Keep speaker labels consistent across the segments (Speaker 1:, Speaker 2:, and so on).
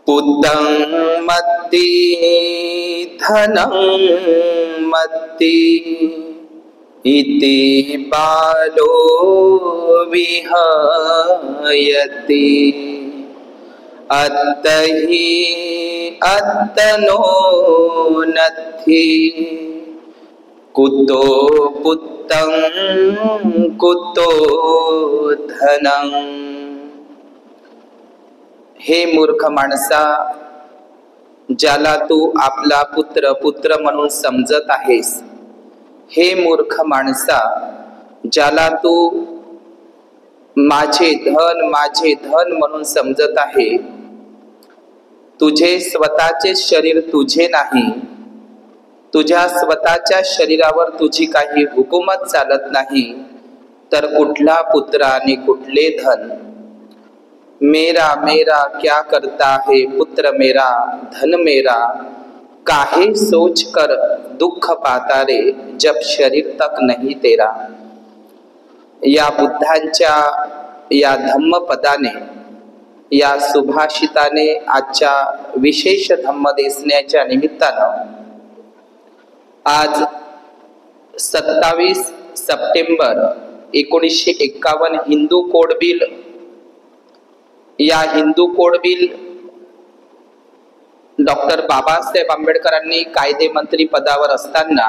Speaker 1: पुतं मत्ति धनं मत्ति इति बालो विहयति अत्तहि अत्तनो नत्थि कुतो पुत्तं कुतो धनं। हे मूर्ख माणसा, ज्याला तू आपला पुत्र पुत्र म्हणून समजत आहेस, हे मूर्ख माणसा, ज्याला तू माझे धन म्हणून समजत आहे, तुझे स्वतःचे शरीर तुझे नाही, तुझ्या स्वतःच्या शरीरावर तुझी काही हुकूमत चालत नाही, तर कुठला पुत्र आणि कुठले धन? मेरा मेरा क्या करता है पुत्र मेरा धन मेरा, काहे सोच कर दुख पाता रे जब शरीर तक नहीं तेरा। या बुद्धांच्या या धम्मपदाने, या सुभाषिताने आजच्या विशेष धम्मदेसण्याच्या निमित्तानं आज 27 सप्टेंबर 1951 हिंदू कोड बिल, या Hindu code bill doctor Babasaheb आंबेडकरांनी कायदेमंत्री पदावर असताना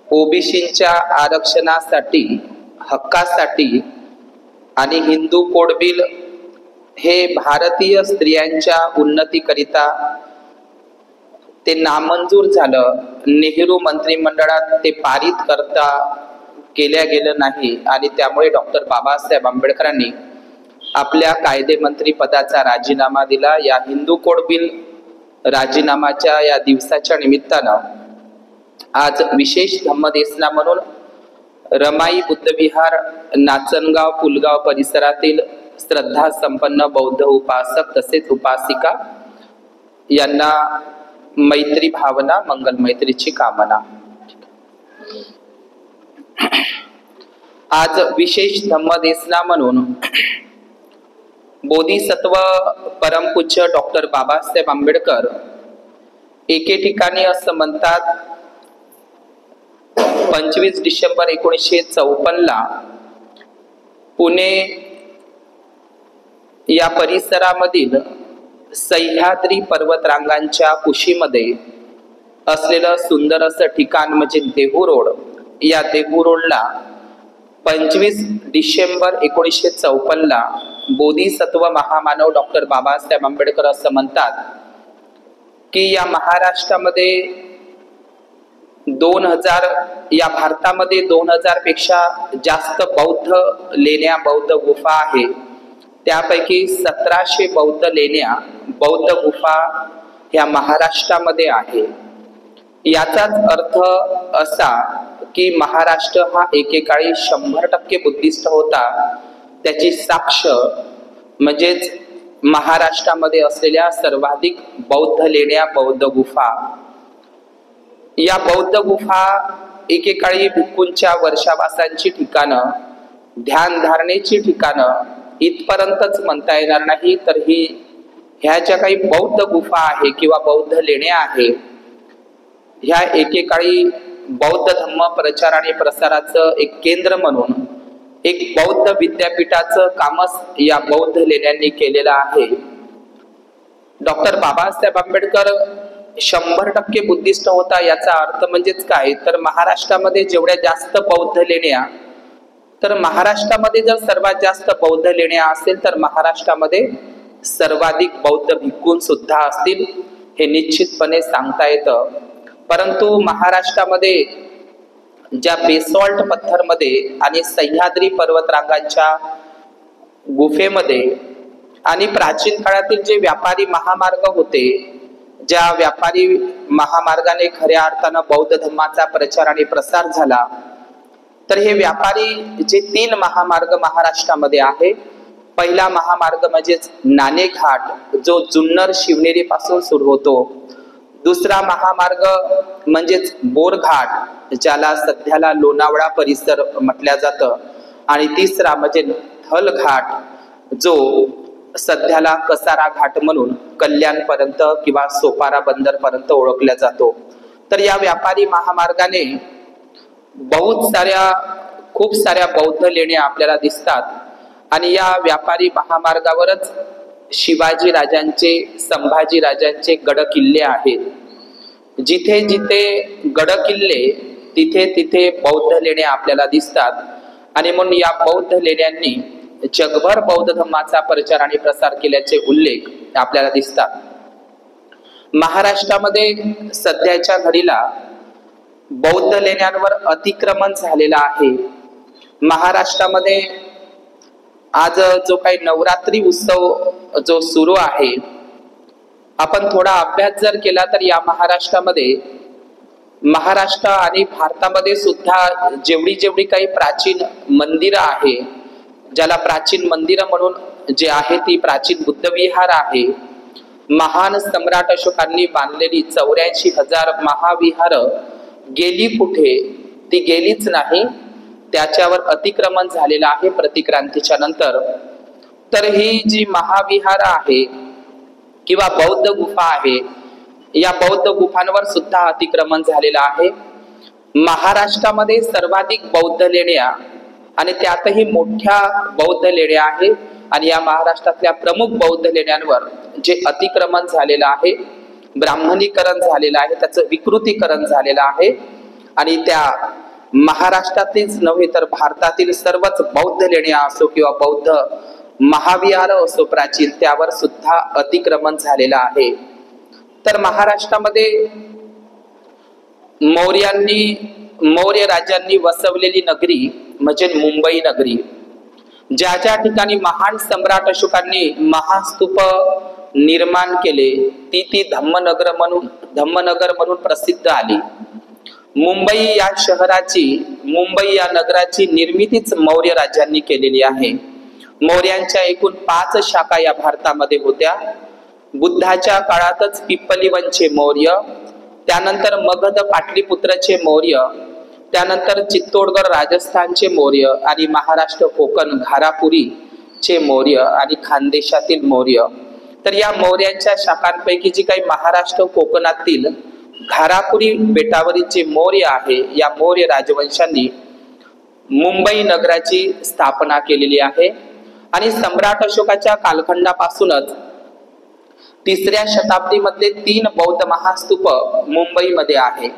Speaker 1: ओबीसींच्या आरक्षणासाठी, हक्कासाठी आणि हिंदू कोड बिल हे भारतीय स्त्रियांच्या उन्नतीकरिता ते नामंजूर झालं। नेहरू मंत्रिमंडळात ते पारित करता केल्या गेलं नाही आणि त्यामुळे डॉक्टर बाबासाहेब आंबेडकरांनी आपल्या कायदेमंत्री पदाचा राजीनामा दिला। या हिंदू कोड बिल राजीनामाच्या या दिवसाच्या निमित्तानं आज विशेष धम्मदेसना म्हणून रमाई बुद्धविहार, नाचनगाव, पुलगाव परिसरातील श्रद्धा संपन्न बौद्ध उपासक तसेच उपासिका यांना मैत्री भावना, मंगल मैत्रीची कामना। आज विशेष धम्मदेसना म्हणून बोधिसत्व परमपूज्य डॉक्टर बाबासाहेब आंबेडकर एके ठिकाणी असं म्हणतात, 25 डिसेंबर 1954 पुणे या परिसरामधील सह्याद्री पर्वतरांगांच्या कुशीमध्ये असलेलं सुंदर असं ठिकाण म्हणजे देहू रोड। या देहू रोडला 25 डिसेंबर 1954 बोधिसत्व महामानव डॉक्टर बाबासाहेब आंबेडकर असं म्हणतात की या महाराष्ट्रामध्ये 2000, या भारतामध्ये 2000 पेक्षा जास्त बौद्ध लेण्या, बौद्ध गुफा आहे। त्यापैकी 1700 बौद्ध लेण्या, बौद्ध गुफा ह्या महाराष्ट्रामध्ये आहे। याचाच अर्थ असा की महाराष्ट्र हा एकेकाळी 100% बुद्धिस्ट होता। त्याची साक्ष म्हणजेच महाराष्ट्रामध्ये असलेल्या सर्वाधिक बौद्ध लेण्या, बौद्ध गुफा। या बौद्ध गुफा एकेकाळी भिक्खूंच्या वर्षावासांची ठिकाणं, ध्यान धारणेची ठिकाणं इथपर्यंतच म्हणता येणार नाही, तर ही ह्या ज्या काही बौद्ध गुफा आहे किंवा बौद्ध लेण्या आहे, ह्या एकेकाळी बौद्ध धम्म प्रचार आणि प्रसाराचं एक केंद्र म्हणून एक बौद्ध विद्यापीठाचं कामच या बौद्ध लेण्यांनी केलेलं आहे। डॉक्टर बाबासाहेब आंबेडकर 100% बुद्धिस्ट होता। याचा अर्थ म्हणजेच काय, तर महाराष्ट्रामध्ये जेवढ्या जास्त बौद्ध लेण्या, तर महाराष्ट्रामध्ये जर सर्वात जास्त बौद्ध लेण्या असेल तर महाराष्ट्रामध्ये सर्वाधिक बौद्ध भिक्खू सुद्धा असतील, हे निश्चितपणे सांगता येतं। परंतु महाराष्ट्रामध्ये ज्या बेसॉल्ट पत्थरमध्ये आणि सह्याद्री पर्वतरांगांच्या गुफेमध्ये आणि प्राचीन काळातील जे व्यापारी महामार्ग होते, ज्या व्यापारी महामार्गाने खऱ्या अर्थानं बौद्ध धर्माचा प्रचार आणि प्रसार झाला, तर हे व्यापारी जे 3 महामार्ग महाराष्ट्रामध्ये आहे, पहिला महामार्ग म्हणजेच नाणे घाट जो जुन्नर शिवनेरी पासून सुरू होतो, दुसरा महामार्ग म्हणजेच बोरघाट ज्याला सध्याला लोणावळा परिसर म्हटल्या जातं, आणि तिसरा म्हणजे थलघाट जो सध्याला कसारा घाट म्हणून कल्याणपर्यंत किंवा सोपारा बंदर पर्यंत ओळखला जातो। तर या व्यापारी महामार्गाने खूप साऱ्या बौद्ध लेण्या आपल्याला दिसतात आणि या व्यापारी महामार्गावरच शिवाजी राजांचे, संभाजी राजांचे गड किल्ले आहेत। जिथे जिथे गड किल्ले तिथे तिथे बौद्ध लेण्या आपल्याला दिसतात आणि म्हणून या बौद्ध लेण्यांनी जगभर बौद्ध धर्माचा प्रचार आणि प्रसार केल्याचे उल्लेख आपल्याला दिसतात। महाराष्ट्रामध्ये सध्याच्या घडीला बौद्ध लेण्यांवर अतिक्रमण झालेलं आहे। महाराष्ट्रामध्ये आज जो काही नवरात्री उत्सव जो सुरू आहे, आपण थोडा अभ्यास जर केला तर या महाराष्ट्र आणि भारतामध्ये सुद्धा जेवढी काही प्राचीन मंदिरं आहे, ज्याला प्राचीन मंदिरं म्हणून जे आहे ती प्राचीन बुद्धविहार आहे। महान सम्राट अशोकांनी बांधलेली 84,000 महाविहार गेली कुठे? ती गेलीच नाही, त्याच्यावर अतिक्रमण झालेलं आहे प्रतिक्रांतीच्या नंतर। तर ही जी महाविहार आहे किंवा बौद्ध गुफा आहे, या बौद्ध गुफांवर सुद्धा अतिक्रमण झालेलं आहे। महाराष्ट्रामध्ये सर्वाधिक बौद्ध लेण्या आणि त्यातही मोठ्या बौद्ध लेण्या आहे आणि या महाराष्ट्रातल्या प्रमुख बौद्ध लेण्यांवर जे अतिक्रमण झालेलं आहे, ब्राह्मणीकरण झालेलं आहे, त्याचं विकृतीकरण झालेलं आहे आणि त्या महाराष्ट्रातीलच नव्हे तर भारतातील सर्वच बौद्ध लेण्या असो किंवा बौद्ध महाविहार असो प्राचीन, त्यावर सुद्धा अतिक्रमण झालेलं आहे। तर महाराष्ट्रामध्ये मौर्य राजांनी वसवलेली नगरी म्हणजे मुंबई नगरी, ज्या ज्या ठिकाणी महान सम्राट अशोकांनी महास्तूप निर्माण केले ती धम्मनगर म्हणून प्रसिद्ध आली। मुंबई या नगराची निर्मितीच मौर्य राजांनी केलेली आहे। मौर्यांच्या एकूण 5 शाखा या भारतामध्ये होत्या। बुद्धाच्या काळातच पिप्पलीवनचे मौर्य, त्यानंतर मगध पाटलीपुत्रचे मौर्य, त्यानंतर चित्तोडगड राजस्थानचे मौर्य आणि महाराष्ट्र कोकण घारापुरीचे मौर्य आणि खानदेशातील मौर्य। तर या मौर्यांच्या शाखांपैकी जी काही महाराष्ट्र कोकणातील घारापुरी बेटावरील जे मौर्य आहे, या मौर्य राजवंशांनी मुंबई नगराची स्थापना केलेली आहे आणि सम्राट अशोकाच्या कालखंडापासूनच 3ऱ्या शताब्दीमध्ये 3 बौद्ध महास्तूप मुंबईमध्ये आहे।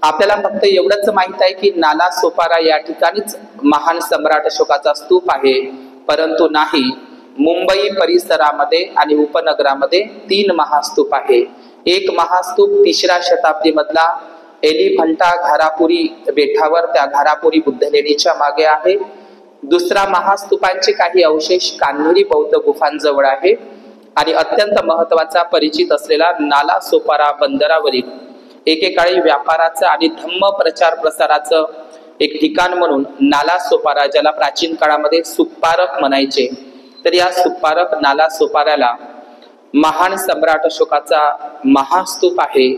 Speaker 1: आपल्याला फक्त एवढंच माहित आहे की नाला सोपारा या ठिकाणीच महान सम्राट अशोकाचा स्तूप आहे, परंतु नाही, मुंबई परिसरामध्ये आणि उपनगरामध्ये 3 महास्तूप आहे। एक महास्तूप 3ऱ्या शताब्दीमधला एलिफंटा घारापुरी बेटावर त्या घारापुरी बुद्धलेणीच्या मागे आहे। दुसरा महास्तूपांचे काही अवशेष कान्हेरी बौद्ध गुफांजवळ आहे आणि अत्यंत महत्वाचा परिचित असलेला नाला सोपारा बंदरावरील एकेकाळी व्यापाराचं आणि धम्म प्रचार प्रसाराचं एक ठिकाण म्हणून नाला सोपारा, ज्याला प्राचीन काळामध्ये सुप्पारक म्हणायचे, तर या सुप्पारक नाला सोपाऱ्याला महान सम्राट अशोकाचा महास्तूप आहे,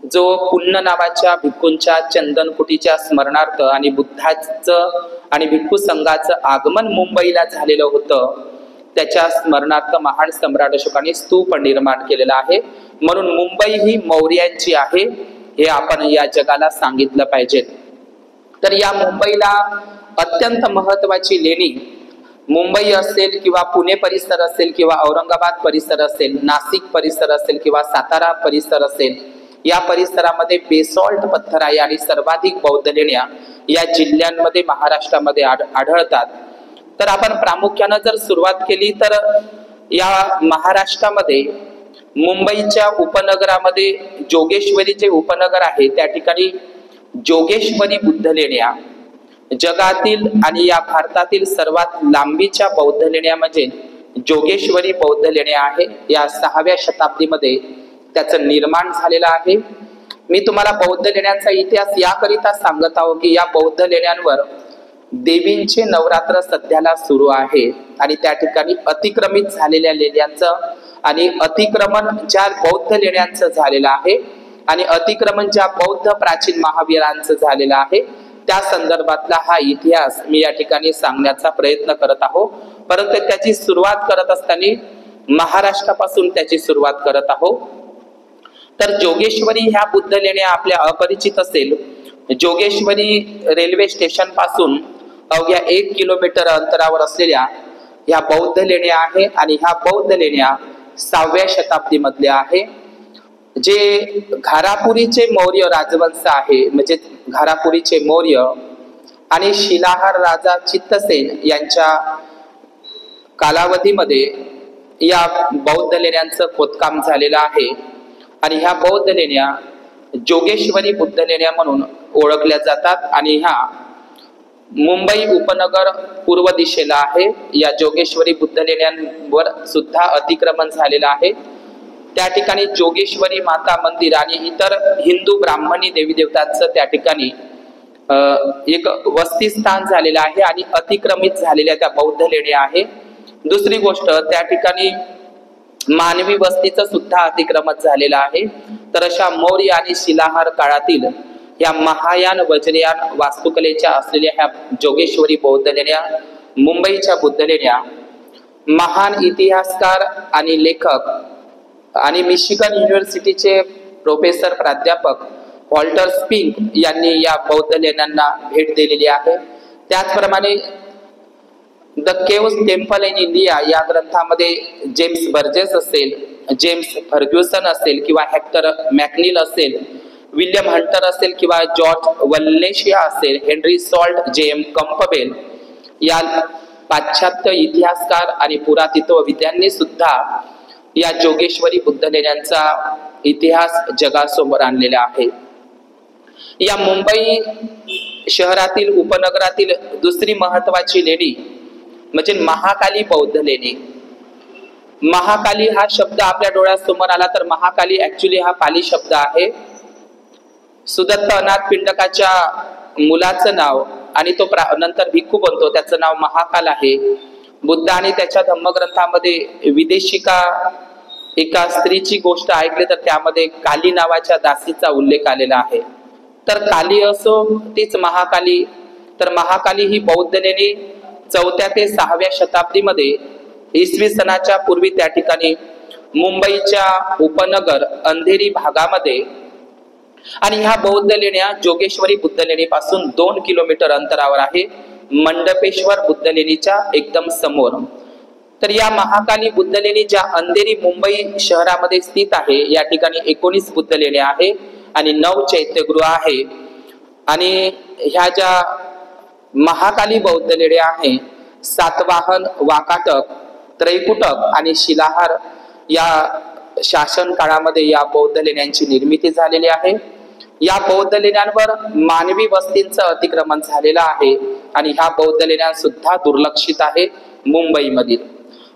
Speaker 1: जो पुन्न नावाच्या भिक्खूंच्या चंदनकुटीच्या स्मरणार्थ आणि बुद्धाचं आणि भिक्खू संघाचं आगमन मुंबईला झालेलं होतं, त्याच्या स्मरणार्थ महान सम्राट अशोकांनी स्तूप निर्माण केलेला आहे। म्हणून मुंबई ही मौर्यांची आहे हे आपण या जगाला सांगितलं पाहिजे। तर या मुंबईला अत्यंत महत्वाची लेणी, मुंबई असेल किंवा पुणे परिसर असेल किंवा औरंगाबाद परिसर असेल, नाशिक परिसर असेल किंवा सातारा परिसर असेल, या परिसरामध्ये बेसॉल्ट पत्थर आहे आणि सर्वाधिक बौद्ध लेण्या या जिल्ह्यांमध्ये महाराष्ट्रामध्ये आढळतात। तर आपण प्रामुख्याने जर सुरुवात केली तर या महाराष्ट्रामध्ये मुंबईच्या उपनगरामध्ये जोगेश्वरी जे उपनगर आहे त्या ठिकाणी जोगेश्वरी बुद्ध लेण्या जगातील आणि या भारतातील सर्वात लांबीच्या बौद्ध लेण्या म्हणजे जोगेश्वरी बौद्ध लेण्या आहे। या 6व्या शताब्दीमध्ये त्याचं निर्माण झालेलं आहे। मी तुम्हाला बौद्ध लेण्यांचा इतिहास याकरिता सांगत आहो की या बौद्ध लेण्यांवर देवींचे नवरात्र सध्याला सुरू आहे आणि त्या ठिकाणी अतिक्रमित झालेल्या लेण्यांचं आणि अतिक्रमण ज्या बौद्ध लेण्यांचं झालेलं आहे आणि अतिक्रमण ज्या बौद्ध प्राचीन महावीरांचं झालेलं आहे त्या संदर्भातला हा इतिहास मी या ठिकाणी सांगण्याचा प्रयत्न करत आहो। परंतु त्याची सुरुवात करत असताना महाराष्ट्रापासून त्याची सुरुवात करत आहोत. तर जोगेश्वरी ह्या बुद्ध लेण्या आपल्या अपरिचित असेल. जोगेश्वरी रेल्वे स्टेशन पासून अवघ्या 1 किलोमीटर अंतरावर असलेल्या ह्या बौद्ध लेण्या आहे आणि ह्या बौद्ध लेण्या 6व्या शताब्दीमधल्या आहे. जे घारापुरीचे मौर्य राजवंश आहे, म्हणजे घारापुरीचे मौर्य आणि शिलाहार राजा चित्तसेन यांच्या कालावधीमध्ये या बौद्ध लेण्यांचं खोदकाम झालेलं आहे. आणि ह्या बौद्ध लेण्या जोगेश्वरी बुद्ध लेण्या म्हणून ओळखल्या जातात आणि ह्या मुंबई उपनगर पूर्व दिशेला आहे. या जोगेश्वरी बुद्ध लेण्यांवर सुद्धा अतिक्रमण झालेलं आहे. त्या ठिकाणी जोगेश्वरी माता मंदिर आणि इतर हिंदू ब्राह्मणी देवी देवतांचं त्या ठिकाणी एक वस्तीस्थान झालेलं आहे आणि अतिक्रमित झालेल्या त्या बौद्ध लेण्या आहे. दुसरी गोष्ट, त्या ठिकाणी मानवी वस्तीचं सुद्धा अतिक्रमण झालेलं आहे. तर अशा मौर्य आणि शिलाहार काळातील या महायान वज्रयान वास्तुकलेच्या असलेल्या ह्या जोगेश्वरी बौद्ध लेण्या, मुंबईच्या बुद्ध लेण्या, महान इतिहासकार आणि लेखक आणि मिशिगन युनिव्हर्सिटीचे प्रोफेसर प्राध्यापक वॉल्टर स्पिंक यांनी या बौद्ध लेण्यांना भेट दिलेली आहे. त्याचप्रमाणे the caves temple in India या ग्रंथामध्ये जेम्स बर्जेस असेल, जेम्स फर्ग्युसन असेल किंवा हेक्टर मॅकनील असेल, विल्यम हंटर असेल किंवा जॉर्ज वल्लेशिया असेल, हेनरी सॉल्ट, जे.एम. कंपबेल या पाश्चात्य इतिहासकार आणि पुरातत्वविद्यांनी सुद्धा या जोगेश्वरी बुद्ध लेण्यांचा इतिहास जगासमोर आणलेला आहे. या मुंबई शहरातील उपनगरातील दुसरी महत्वाची लेणी म्हणजे महाकाली बौद्ध लेणी. महाकाली हा शब्द आपल्या डोळ्यासमोर आला तर महाकाली ऍक्च्युली हा पाली शब्द आहे. सुदत्त अनाथ पिंडकाच्या मुलाचं नाव आणि तो नंतर भिक्खू बनतो, त्याचं नाव महाकाल आहे. बुद्ध आणि त्याच्या धम्मग्रंथामध्ये विदेशिका एका स्त्रीची गोष्ट ऐकली तर त्यामध्ये काली नावाच्या दासीचा उल्लेख आलेला आहे. तर काली असो तीच महाकाली. तर महाकाली ही बौद्ध लेणी 4थ्या ते 6व्या शताब्दीमध्ये इसवी सनाच्या पूर्वी त्या ठिकाणी मुंबईच्या उपनगर अंधेरी भागामध्ये आणि ह्या बौद्ध लेण्या जोगेश्वरी बुद्ध लेणीपासून 2 किलोमीटर अंतरावर आहे, मंडपेश्वर बुद्ध लेणीच्या एकदम समोर. तर या महाकाली बुद्ध लेणी ज्या अंधेरी मुंबई शहरामध्ये स्थित आहे, या ठिकाणी 19 बुद्ध लेण्या आहे आणि 9 चैत्यगृह आहे. आणि ह्या ज्या महाकाली बौद्ध लेण्या आहे, सातवाहन, वाकाटक, त्रैकुटक आणि शिलाहार या शासन काळामध्ये या बौद्ध लेण्यांची निर्मिती झालेली आहे. या बौद्ध लेण्यांवर मानवी वस्तींचं अतिक्रमण झालेलं आहे आणि ह्या बौद्ध लेण्या सुद्धा दुर्लक्षित आहे मुंबईमधील.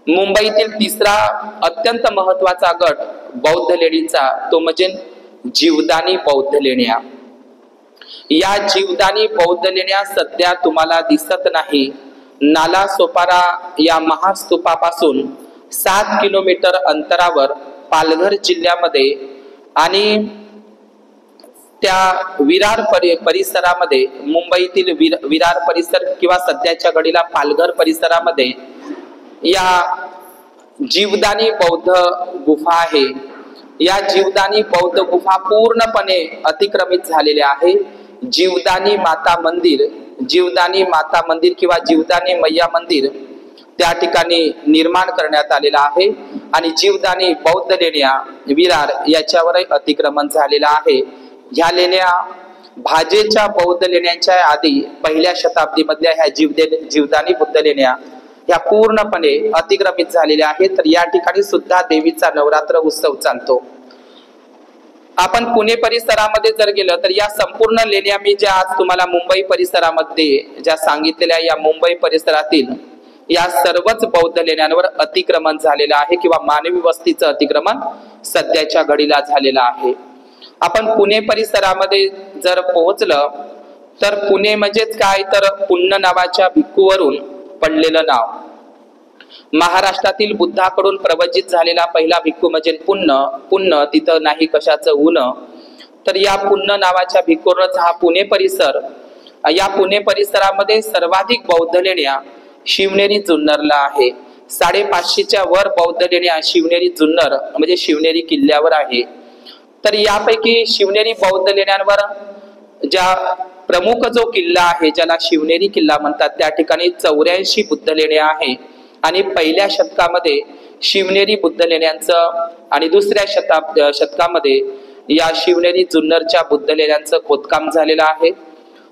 Speaker 1: मुंबईतील तिसरा अत्यंत महत्वाचा गट बौद्ध लेणीचा तो म्हणजे जीवदानी बौद्ध लेण्या. या जीवदानी बौद्ध लेण्या सध्या तुम्हाला दिसत नाही. नाला सोपारा या महास्तूपापासून 7 किलोमीटर अंतरावर पालघर जिल्ह्यामध्ये आणि त्या विरार परिसरामध्ये, मुंबईतील विरार परिसर किंवा सध्याच्या घडीला पालघर परिसरामध्ये या जीवदानी बौद्ध गुफा आहे. या जीवदानी बौद्ध गुफा पूर्णपणे अतिक्रमित झालेल्या आहे. जीवदानी माता मंदिर, जीवदानी माता मंदिर किंवा जीवदानी मैया मंदिर त्या ठिकाणी निर्माण करण्यात आलेला आहे आणि जीवदानी बौद्ध लेण्या विरार याच्यावरही अतिक्रमण झालेलं आहे. ह्या लेण्या भाजेच्या बौद्ध लेण्यांच्या आधी 1ल्या शताब्दीमधल्या ह्या जीवदानी बुद्ध लेण्या ह्या पूर्णपणे अतिक्रमित झालेल्या आहेत. तर या ठिकाणी सुद्धा देवीचा नवरात्र उत्सव चालतो. आपण पुणे परिसरामध्ये जर गेलं तर या संपूर्ण लेण्या मी ज्या आज तुम्हाला मुंबई परिसरामध्ये ज्या सांगितलेल्या या मुंबई परिसरातील या सर्वच बौद्ध लेण्यांवर अतिक्रमण झालेलं आहे किंवा मानवी वस्तीचं अतिक्रमण सध्याच्या घडीला झालेलं आहे. आपण पुणे परिसरामध्ये जर पोहोचलं तर पुणे म्हणजेच काय तर पुण्य नावाच्या भिक्खूवरून पडलेलं नाव. महाराष्ट्रातील बुद्धाकडून प्रवचित झालेला पहिला भिक्खू म्हणजे पुण्य तिथं नाही कशाचं ऊन. तर या पुण्य नावाच्या भिक्खूवरच हा पुणे परिसर, या पुणे परिसरामध्ये सर्वाधिक बौद्ध लेण्या शिवनेरी जुन्नरला आहे. 550च्या वर बौद्ध लेण्या शिवनेरी जुन्नर म्हणजे शिवनेरी किल्ल्यावर आहे। तर यापैकी शिवनेरी बौद्ध लेण्यांवर ज्या प्रमुख जो किल्ला आहे ज्याला शिवनेरी किल्ला म्हणतात त्या ठिकाणी 84 बुद्ध लेण्या आहे आणि पहिल्या शतकामध्ये शिवनेरी बुद्ध लेण्यांचं आणि दुसऱ्या शतकामध्ये या शिवनेरी जुन्नरच्या बुद्ध लेण्यांचं खोदकाम झालेलं आहे।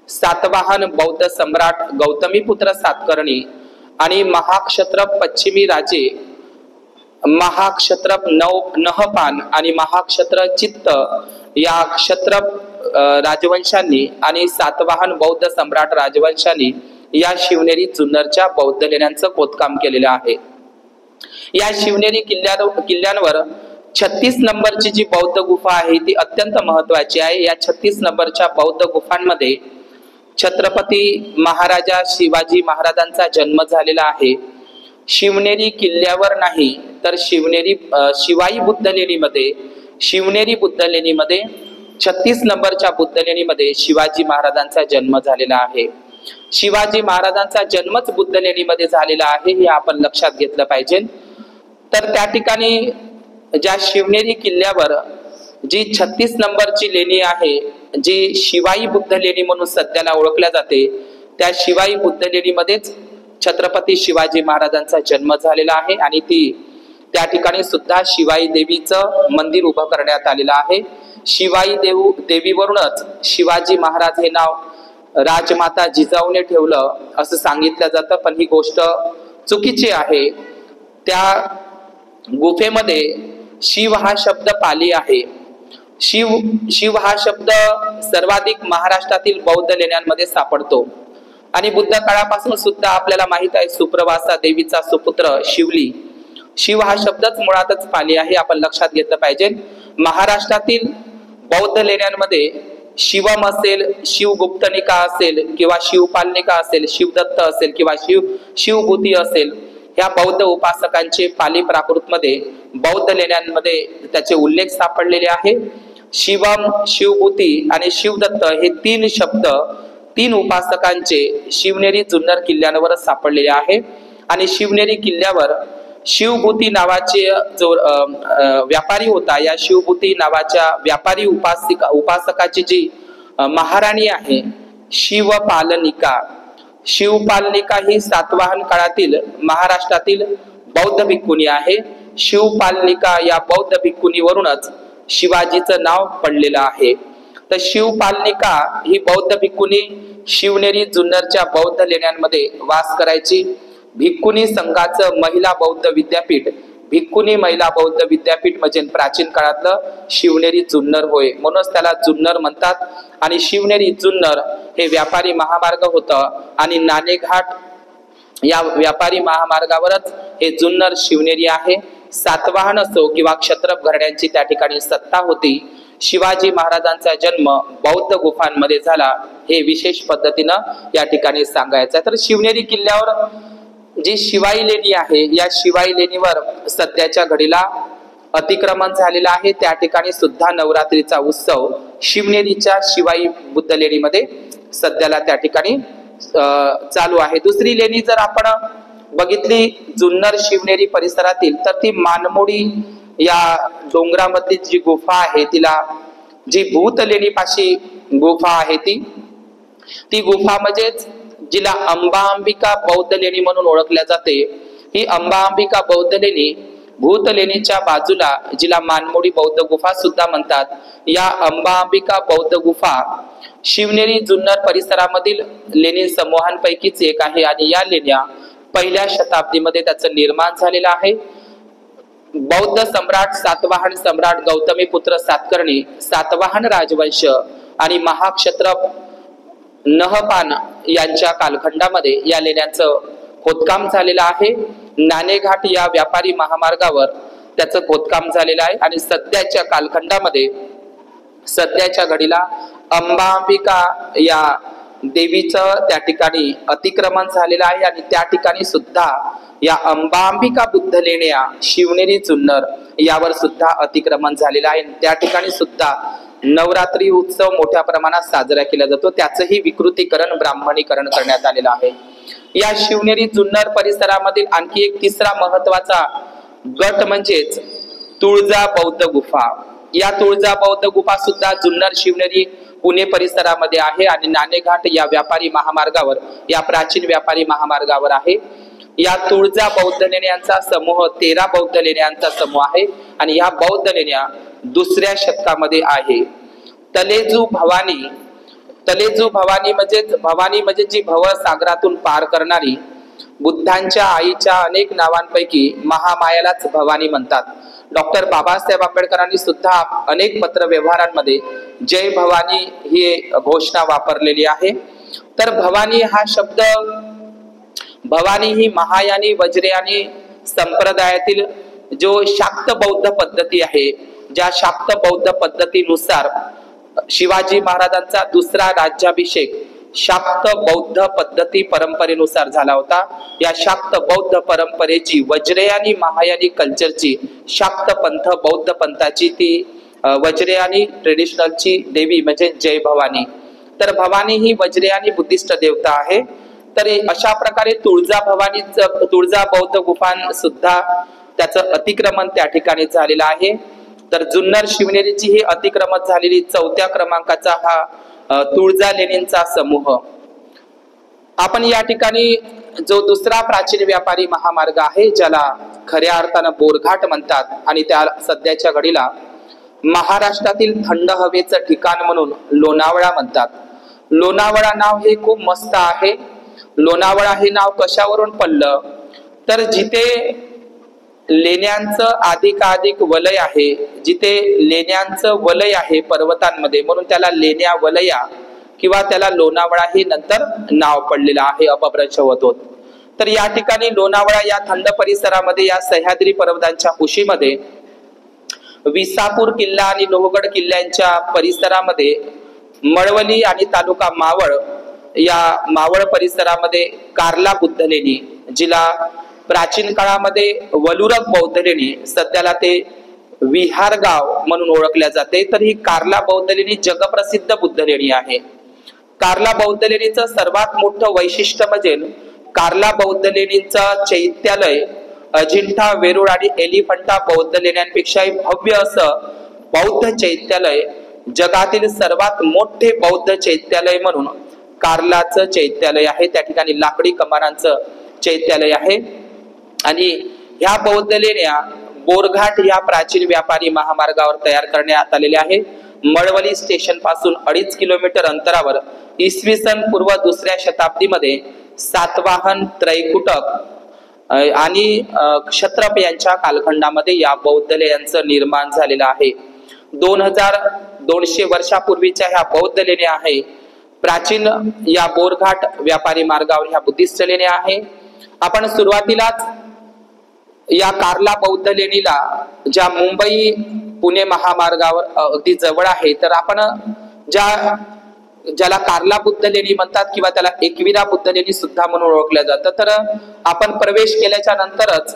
Speaker 1: सातवाहन बौद्ध सम्राट गौतमीपुत्र सातकर्णी आणि महाक्षत्रप पश्चिमी राजे महाक्षत्रप नहपान आणि महाक्षत्रप चित्त या क्षत्रप राजवंशांनी आणि सातवाहन बौद्ध सम्राट राजवंशांनी या शिवनेरी जुन्नरच्या बौद्ध लेण्यांचं खोदकाम केलेलं आहे। या शिवनेरी किल्ल्यांवर 36 नंबरची जी बौद्ध गुफा आहे ती अत्यंत महत्वाची आहे। या 36 नंबरच्या बौद्ध गुफांमध्ये छत्रपती महाराजा शिवाजी महाराजांचा जन्म झालेला आहे। शिवनेरी किल्ल्यावर नाही तर शिवाई बुद्ध लेणीमध्ये शिवनेरी बुद्ध लेणीमध्ये 36 नंबरच्या बुद्ध लेणीमध्ये शिवाजी महाराजांचा जन्म झालेला आहे। शिवाजी महाराजांचा जन्मच बुद्ध लेणीमध्ये झालेला आहे हे आपण लक्षात घेतलं पाहिजे। तर त्या ठिकाणी ज्या शिवनेरी किल्ल्यावर जी 36 नंबरची लेणी आहे जी शिवाई बुद्ध लेणी म्हणून सध्याला ओळखल्या जाते त्या शिवाई बुद्ध लेणीमध्येच छत्रपती शिवाजी महाराजांचा जन्म झालेला आहे आणि त्या ठिकाणी सुद्धा शिवाई देवीचं मंदिर उभं करण्यात आलेलं आहे। शिवाई देवीवरूनच शिवाजी महाराज हे नाव राजमाता जिजाऊने ठेवलं असं सांगितलं जातं, पण ही गोष्ट चुकीची आहे। त्या गुफेमध्ये शिव हा शब्द पाली आहे। शिव हा शब्द सर्वाधिक महाराष्ट्रातील बौद्ध लेण्यांमध्ये सापडतो आणि बुद्ध काळापासून सुद्धा आपल्याला माहित आहे सुप्रवासा देवीचा सुपुत्र शिवली। शिव हा शब्दच मुळातच पाली आहे, आपण लक्षात घेतलं पाहिजे। महाराष्ट्रातील बौद्ध लेण्यांमध्ये शिवम असेल, शिवगुप्तनिका असेल किंवा शिवपालनिका असेल, शिवदत्त असेल किंवा शिवभूती असेल, ह्या बौद्ध उपासकांचे पाली प्राकृतमध्ये बौद्ध लेण्यांमध्ये त्याचे उल्लेख सापडलेले आहे। शिवम, शिवभूती आणि शिवदत्त हे 3 शब्द 3 उपासकांचे शिवनेरी जुन्नर किल्ल्यावर सापडलेले आहे आणि शिवनेरी किल्ल्यावर शिवभूती नावाचे जो व्यापारी होता या शिवभूती नावाच्या व्यापारी उपासकाची जी महाराणी आहे शिवपालनिका ही सातवाहन काळातील महाराष्ट्रातील बौद्ध भिक्खुनी आहे। शिवपालनिका या बौद्ध भिक्खुनीवरूनच शिवाजीचं नाव पडलेलं आहे। तर शिवपालनिका ही बौद्ध भिक्खुनी शिवनेरी जुन्नरच्या बौद्ध लेण्यांमध्ये वास करायची। भिक्खुनी संघाचं महिला बौद्ध विद्यापीठ भिक्खुनी महिला बौद्ध विद्यापीठ म्हणजे प्राचीन काळातलं शिवनेरी जुन्नर होय, म्हणूनच त्याला जुन्नर म्हणतात। आणि शिवनेरी जुन्नर हे व्यापारी महामार्ग होतं आणि नाणेघाट या व्यापारी महामार्गावरच हे जुन्नर शिवनेरी आहे। सातवाहन असो किंवा क्षत्रप घराण्यांची त्या ठिकाणी सत्ता होती। शिवाजी महाराजांचा जन्म बौद्ध गुफांमध्ये झाला हे विशेष पद्धतीनं या ठिकाणी सांगायचं। तर शिवनेरी किल्ल्यावर जी शिवाई लेणी आहे या शिवाई लेणीवर सध्याच्या घडीला अतिक्रमण झालेलं आहे। त्या ठिकाणी सुद्धा नवरात्रीचा उत्सव शिवनेरीच्या शिवाई बुद्ध लेणीमध्ये सध्याला त्या ठिकाणी चालू आहे। दुसरी लेणी जर आपण बघितली जुन्नर शिवनेरी परिसरातील तर ती मानमोडी या डोंगरामधली जी गुफा आहे तिला जी भूत लेणीपाशी गुफा आहे ती गुफा म्हणजेच जिला अंबांबिका बौद्ध लेणी म्हणून ओळखल्या जाते। ही अंबांबिका बौद्ध लेणी भूत लेणीच्या बाजूला जिला मानमोडी बौद्ध गुफा सुद्धा म्हणतात, या अंबांबिका बौद्ध गुफा शिवनेरी जुन्नर परिसरामधील लेणी समूहांपैकीच एक आहे आणि या लेण्या पहिल्या शताब्दीमध्ये त्याचं निर्माण झालेलं आहे। बौद्ध सम्राट सातवाहन सम्राट गौतमीपुत्र सातकर्णी सातवाहन राजवंश आणि महाक्षत्रप नहपान यांच्या कालखंडामध्ये या लेण्यांचं खोदकाम झालेलं आहे। नाणेघाट या व्यापारी महामार्गावर त्याचं खोदकाम झालेलं आहे आणि सध्याच्या कालखंडामध्ये सध्याच्या घडीला अंबांबिका या देवीचं त्या ठिकाणी अतिक्रमण झालेलं आहे आणि त्या ठिकाणी सुद्धा या अंबांबिका बुद्ध लेण्या शिवनेरी जुन्नर यावर सुद्धा अतिक्रमण झालेलं आहे। त्या ठिकाणी सुद्धा नवरात्री उत्सव मोठ्या प्रमाणात साजरा केला जातो, त्याचंही विकृतीकरण ब्राह्मणीकरण करण्यात आलेलं आहे। या शिवनेरी जुन्नर परिसरामधील आणखी एक तिसरा महत्वाचा गट म्हणजेच तुळजा बौद्ध गुफा। या तुळजा बौद्ध गुफा सुद्धा जुन्नर शिवनेरी पुणे परिसरामध्ये आहे आणि नाणेघाट या व्यापारी महामार्गावर, या प्राचीन व्यापारी महामार्गावर आहे। या तुळजा बौद्ध लेण्यांचा समूह 13 बौद्ध लेण्यांचा समूह आहे आणि ह्या बौद्ध लेण्या दुसऱ्या शतकामध्ये आहे। तलेजू भवानी, तलेजू भवानी म्हणजे जी भव सागरातून पार करणारी, बुद्धांच्या आईच्या अनेक नावांपैकी महामायालाच भवानी म्हणतात। डॉक्टर बाबासाहेब आंबेडकरांनी सुद्धा अनेक पत्र व्यवहारांमध्ये जय भवानी ही घोषणा वापरलेली आहे। तर भवानी हा शब्द, भवानी ही महायानी वज्रयानी संप्रदायातील जो शाक्त बौद्ध पद्धती आहे, ज्या शाक्त बौद्ध पद्धतीनुसार शिवाजी महाराजांचा दुसरा राज्याभिषेक शाक्त बौद्ध पद्धती परंपरेनुसार झाला होता। या शाक्त बौद्ध परंपरेची, वज्रयानी महायानी कल्चरची, शाक्त पंथ बौद्ध पंथाची ती वज्रयानी ट्रेडिशनलची देवी म्हणजे जय भवानी। तर भवानी ही वज्रयानी बुद्धिस्ट देवता आहे। तर अशा प्रकारे तुळजा बौद्ध गुफां सुद्धा त्याचं अतिक्रमण त्या ठिकाणी झालेलं आहे। तर जुन्नर शिवनेरीची ही अतिक्रमण झालेली 4थ्या क्रमांकाचा हा तुळजा लेण्यांचा समूह। आपण या ठिकाणी जो दुसरा प्राचीन व्यापारी महामार्ग आहे, ज्याला खऱ्या अर्थानं बोरघाट म्हणतात आणि त्या सध्याच्या घडीला महाराष्ट्रातील थंड हवेचं ठिकाण म्हणून लोणावळा म्हणतात। लोणावळा नाव हे खूप मस्त आहे। लोणावळा हे नाव कशावरून पडलं, तर जिथे लेण्यांचं अधिकाधिक वलय आहे, जिथे लेण्यांचं वलय आहे पर्वतांमध्ये, म्हणून त्याला लेण्या वलया किंवा त्याला लोणावळा हे नंतर नाव पडलेलं आहे, अपभ्रंश होतो। तर या ठिकाणी लोणावळा या थंड परिसरामध्ये, या सह्याद्री पर्वतांच्या कुशीमध्ये, विसापूर किल्ला आणि लोहगड किल्ल्यांच्या परिसरामध्ये, मळवली आणि तालुका मावळ या मावळ परिसरामध्ये कार्ला बुद्ध लेणी, जिला प्राचीन काळामध्ये वलुरक बौद्ध लेणी, सध्याला ते विहार गाव म्हणून ओळखल्या जाते। तर ही कार्ला बौद्ध लेणी जगप्रसिद्ध बुद्ध लेणी आहे। कार्ला बौद्ध लेणीचं सर्वात मोठं वैशिष्ट्य म्हणजे कार्ला बौद्ध लेणीचं चैत्यालय अजिंठा, वेरूळ आणि एलिफंटा बौद्ध लेण्यांपेक्षाही भव्य असं बौद्ध चैत्यालय, जगातील सर्वात मोठे बौद्ध चैत्यालय म्हणून कार्लाचं चैत्यालय आहे। त्या ठिकाणी लाकडी कमानांचं चैत्यालय आहे आणि ह्या बौद्ध लेण्या बोरघाट या प्राचीन व्यापारी महामार्गावर तयार करण्यात आलेल्या आहे। मळवली स्टेशन पासून 2.5 किलोमीटर अंतरावर इसवी सन पूर्व 2ऱ्या शताब्दीमध्ये सातवाहन, त्रैकुटक आणि क्षत्रप यांच्या कालखंडामध्ये या बौद्ध लेण्यांचं निर्माण झालेलं आहे। 2200 वर्षापूर्वीच्या ह्या बौद्ध लेण्या आहे। प्राचीन या बोरघाट व्यापारी मार्गावर ह्या बुद्धिस्ट लेण्या आहे। आपण सुरुवातीलाच या कार्ला बौद्ध लेणीला, ज्या मुंबई पुणे महामार्गावर अगदी जवळ आहे, तर आपण ज्याला कार्ला बुद्ध लेणी म्हणतात किंवा त्याला एकविरा बुद्ध लेणी सुद्धा म्हणून ओळखल्या जातं, तर आपण प्रवेश केल्याच्या नंतरच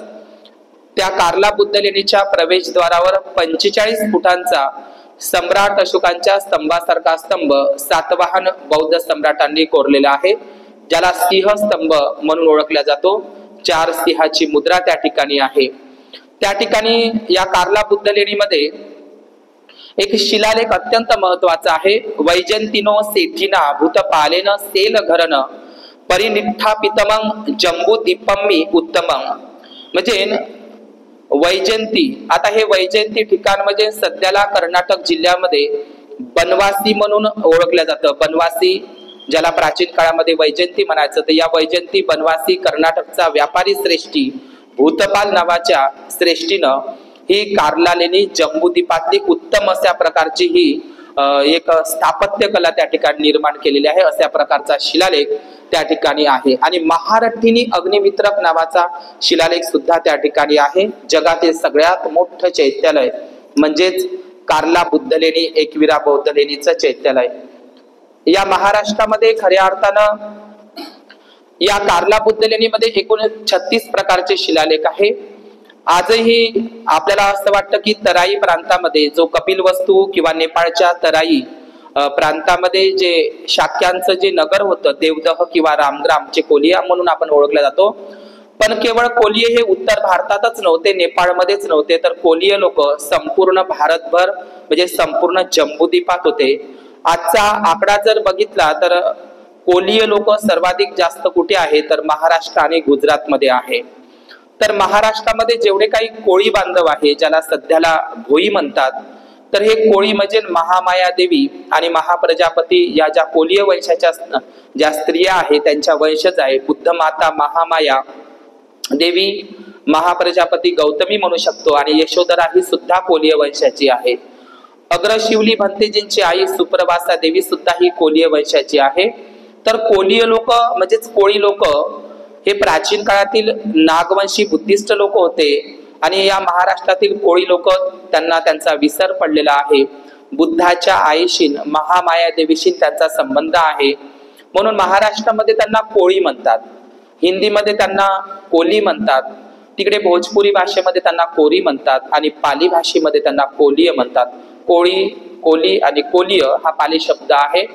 Speaker 1: त्या कार्ला बुद्ध लेणीच्या प्रवेशद्वारावर 45 फुटांचा सम्राट अशोकांच्या स्तंभासारखा स्तंभ सातवाहन बौद्ध सम्राटांनी कोरलेला आहे, ज्याला सिंह स्तंभ म्हणून ओळखला जातो। 4 सिंहाची मुद्रा त्या ठिकाणी आहे। त्या ठिकाणी या कार्ला बुद्ध लेणीमध्ये एक शिलालेख अत्यंत महत्वाचा आहे। वैजंतिनो सेठिना भूतपालेन सेल घरन परिनिष्ठापितमं जम्बू दीपम्मी उत्तमं, म्हणजे वैजंती, आता हे वैजंती ठिकाण म्हणजे सध्याला कर्नाटक जिल्ह्यामध्ये बनवासी म्हणून ओळखलं जातं। बनवासी, ज्याला प्राचीन काळामध्ये वैजंती म्हणायचं, तर या वैजंती बनवासी कर्नाटकचा व्यापारी श्रेष्ठी भूतपाल नावाच्या श्रेष्ठीनं ही कार्ला लेणी जम्बूद्वीपातली उत्तम अशा प्रकारची ही एक स्थापत्य कला त्या ठिकाणी निर्माण केलेली आहे। अशा प्रकारचा शिलालेख त्या ठिकाणी आहे आणि महारठीनी अग्निमित्रक नावाचा शिलालेख सुद्धा त्या ठिकाणी आहे। जगातील सगळ्यात मोठं चैत्यालय म्हणजेच कार्ला बुद्ध लेणी, एकविरा बौद्ध लेणीचं चैत्यालय या महाराष्ट्रामध्ये खऱ्या अर्थानं या कार्ला बुद्ध लेणीमध्ये एकूण 36 प्रकारचे शिलालेख आहे आजही आपल्याला असं वाटतं की तराई प्रांतामध्ये जो कपिलवस्तू किंवा नेपाळच्या तराई प्रांतामध्ये जे शाक्यांचं जे नगर होतं देवदह किंवा रामग्राम, जे कोलिया म्हणून आपण ओळखलं जातो, पण केवळ कोलिये हे उत्तर भारतातच नव्हते, नेपाळमध्येच नव्हते, तर कोलिये लोक संपूर्ण भारतभर म्हणजे संपूर्ण जम्बूद्वीपात होते. आजचा आकडा जर बघितला तर कोलिये लोक सर्वाधिक जास्त कुठे आहे तर महाराष्ट्र आणि गुजरातमध्ये आहे. तर महाराष्ट्रामध्ये जेवढे काही कोळी बांधव आहे, ज्याला सध्याला भोई म्हणतात, तर हे कोळी म्हणजे महामाया देवी आणि महाप्रजापती या ज्या कोलिय वंशाच्या ज्या स्त्रिया आहेत त्यांच्या वंशज आहे. बुद्ध माता महामाया देवी, महाप्रजापती गौतमी म्हणू शकतो, आणि यशोधरा ही सुद्धा कोलिय वंशाची आहे. अग्रशिवली भंतेजींची आई सुप्रभासा देवी सुद्धा ही कोलिय वंशाची आहे. तर कोलिय लोक म्हणजेच कोळी लोक हे प्राचीन काळातील नागवंशी बुद्धिस्ट लोक होते, आणि या महाराष्ट्रातील कोळी लोक त्यांना त्यांचा विसर पडलेला आहे. बुद्धाच्या आईशी महामाया देवीशी त्यांचा संबंध आहे, म्हणून महाराष्ट्रामध्ये त्यांना कोळी म्हणतात, हिंदीमध्ये त्यांना कोली म्हणतात, तिकडे भोजपुरी भाषेमध्ये त्यांना कोरी म्हणतात, आणि पाली भाषेमध्ये त्यांना कोलिय म्हणतात. कोळी, कोली आणि कोलिय हा पाली शब्द आहे.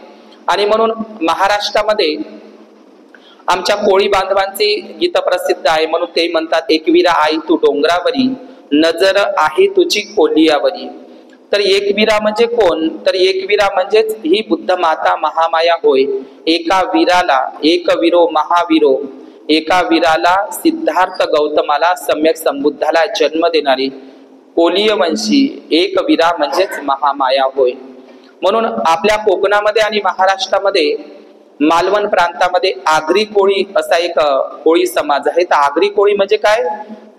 Speaker 1: आणि म्हणून महाराष्ट्रामध्ये आमच्या कोळी बांधवांचे गीत प्रसिद्ध आहे, म्हणून ते म्हणतात, एकविरा आई तू डोंगरावरी, नजर आहे तुझी कोलियावरी. तर एकविरा म्हणजे कोण, तर एकविरा म्हणजेच ही बुद्ध माता महामाया होय. एका वीराला, एक वीरो महावीरो, एका वीराला सिद्धार्थ गौतमाला सम्यक संबुद्धाला जन्म देणारी कोलिय वंशी एक वीरा म्हणजेच महामाया होय. म्हणून आपल्या कोकणामध्ये आणि महाराष्ट्रामध्ये मालवण प्रांतामध्ये आगरी कोळी असा एक कोळी समाज आहे. तर आगरी कोळी म्हणजे काय,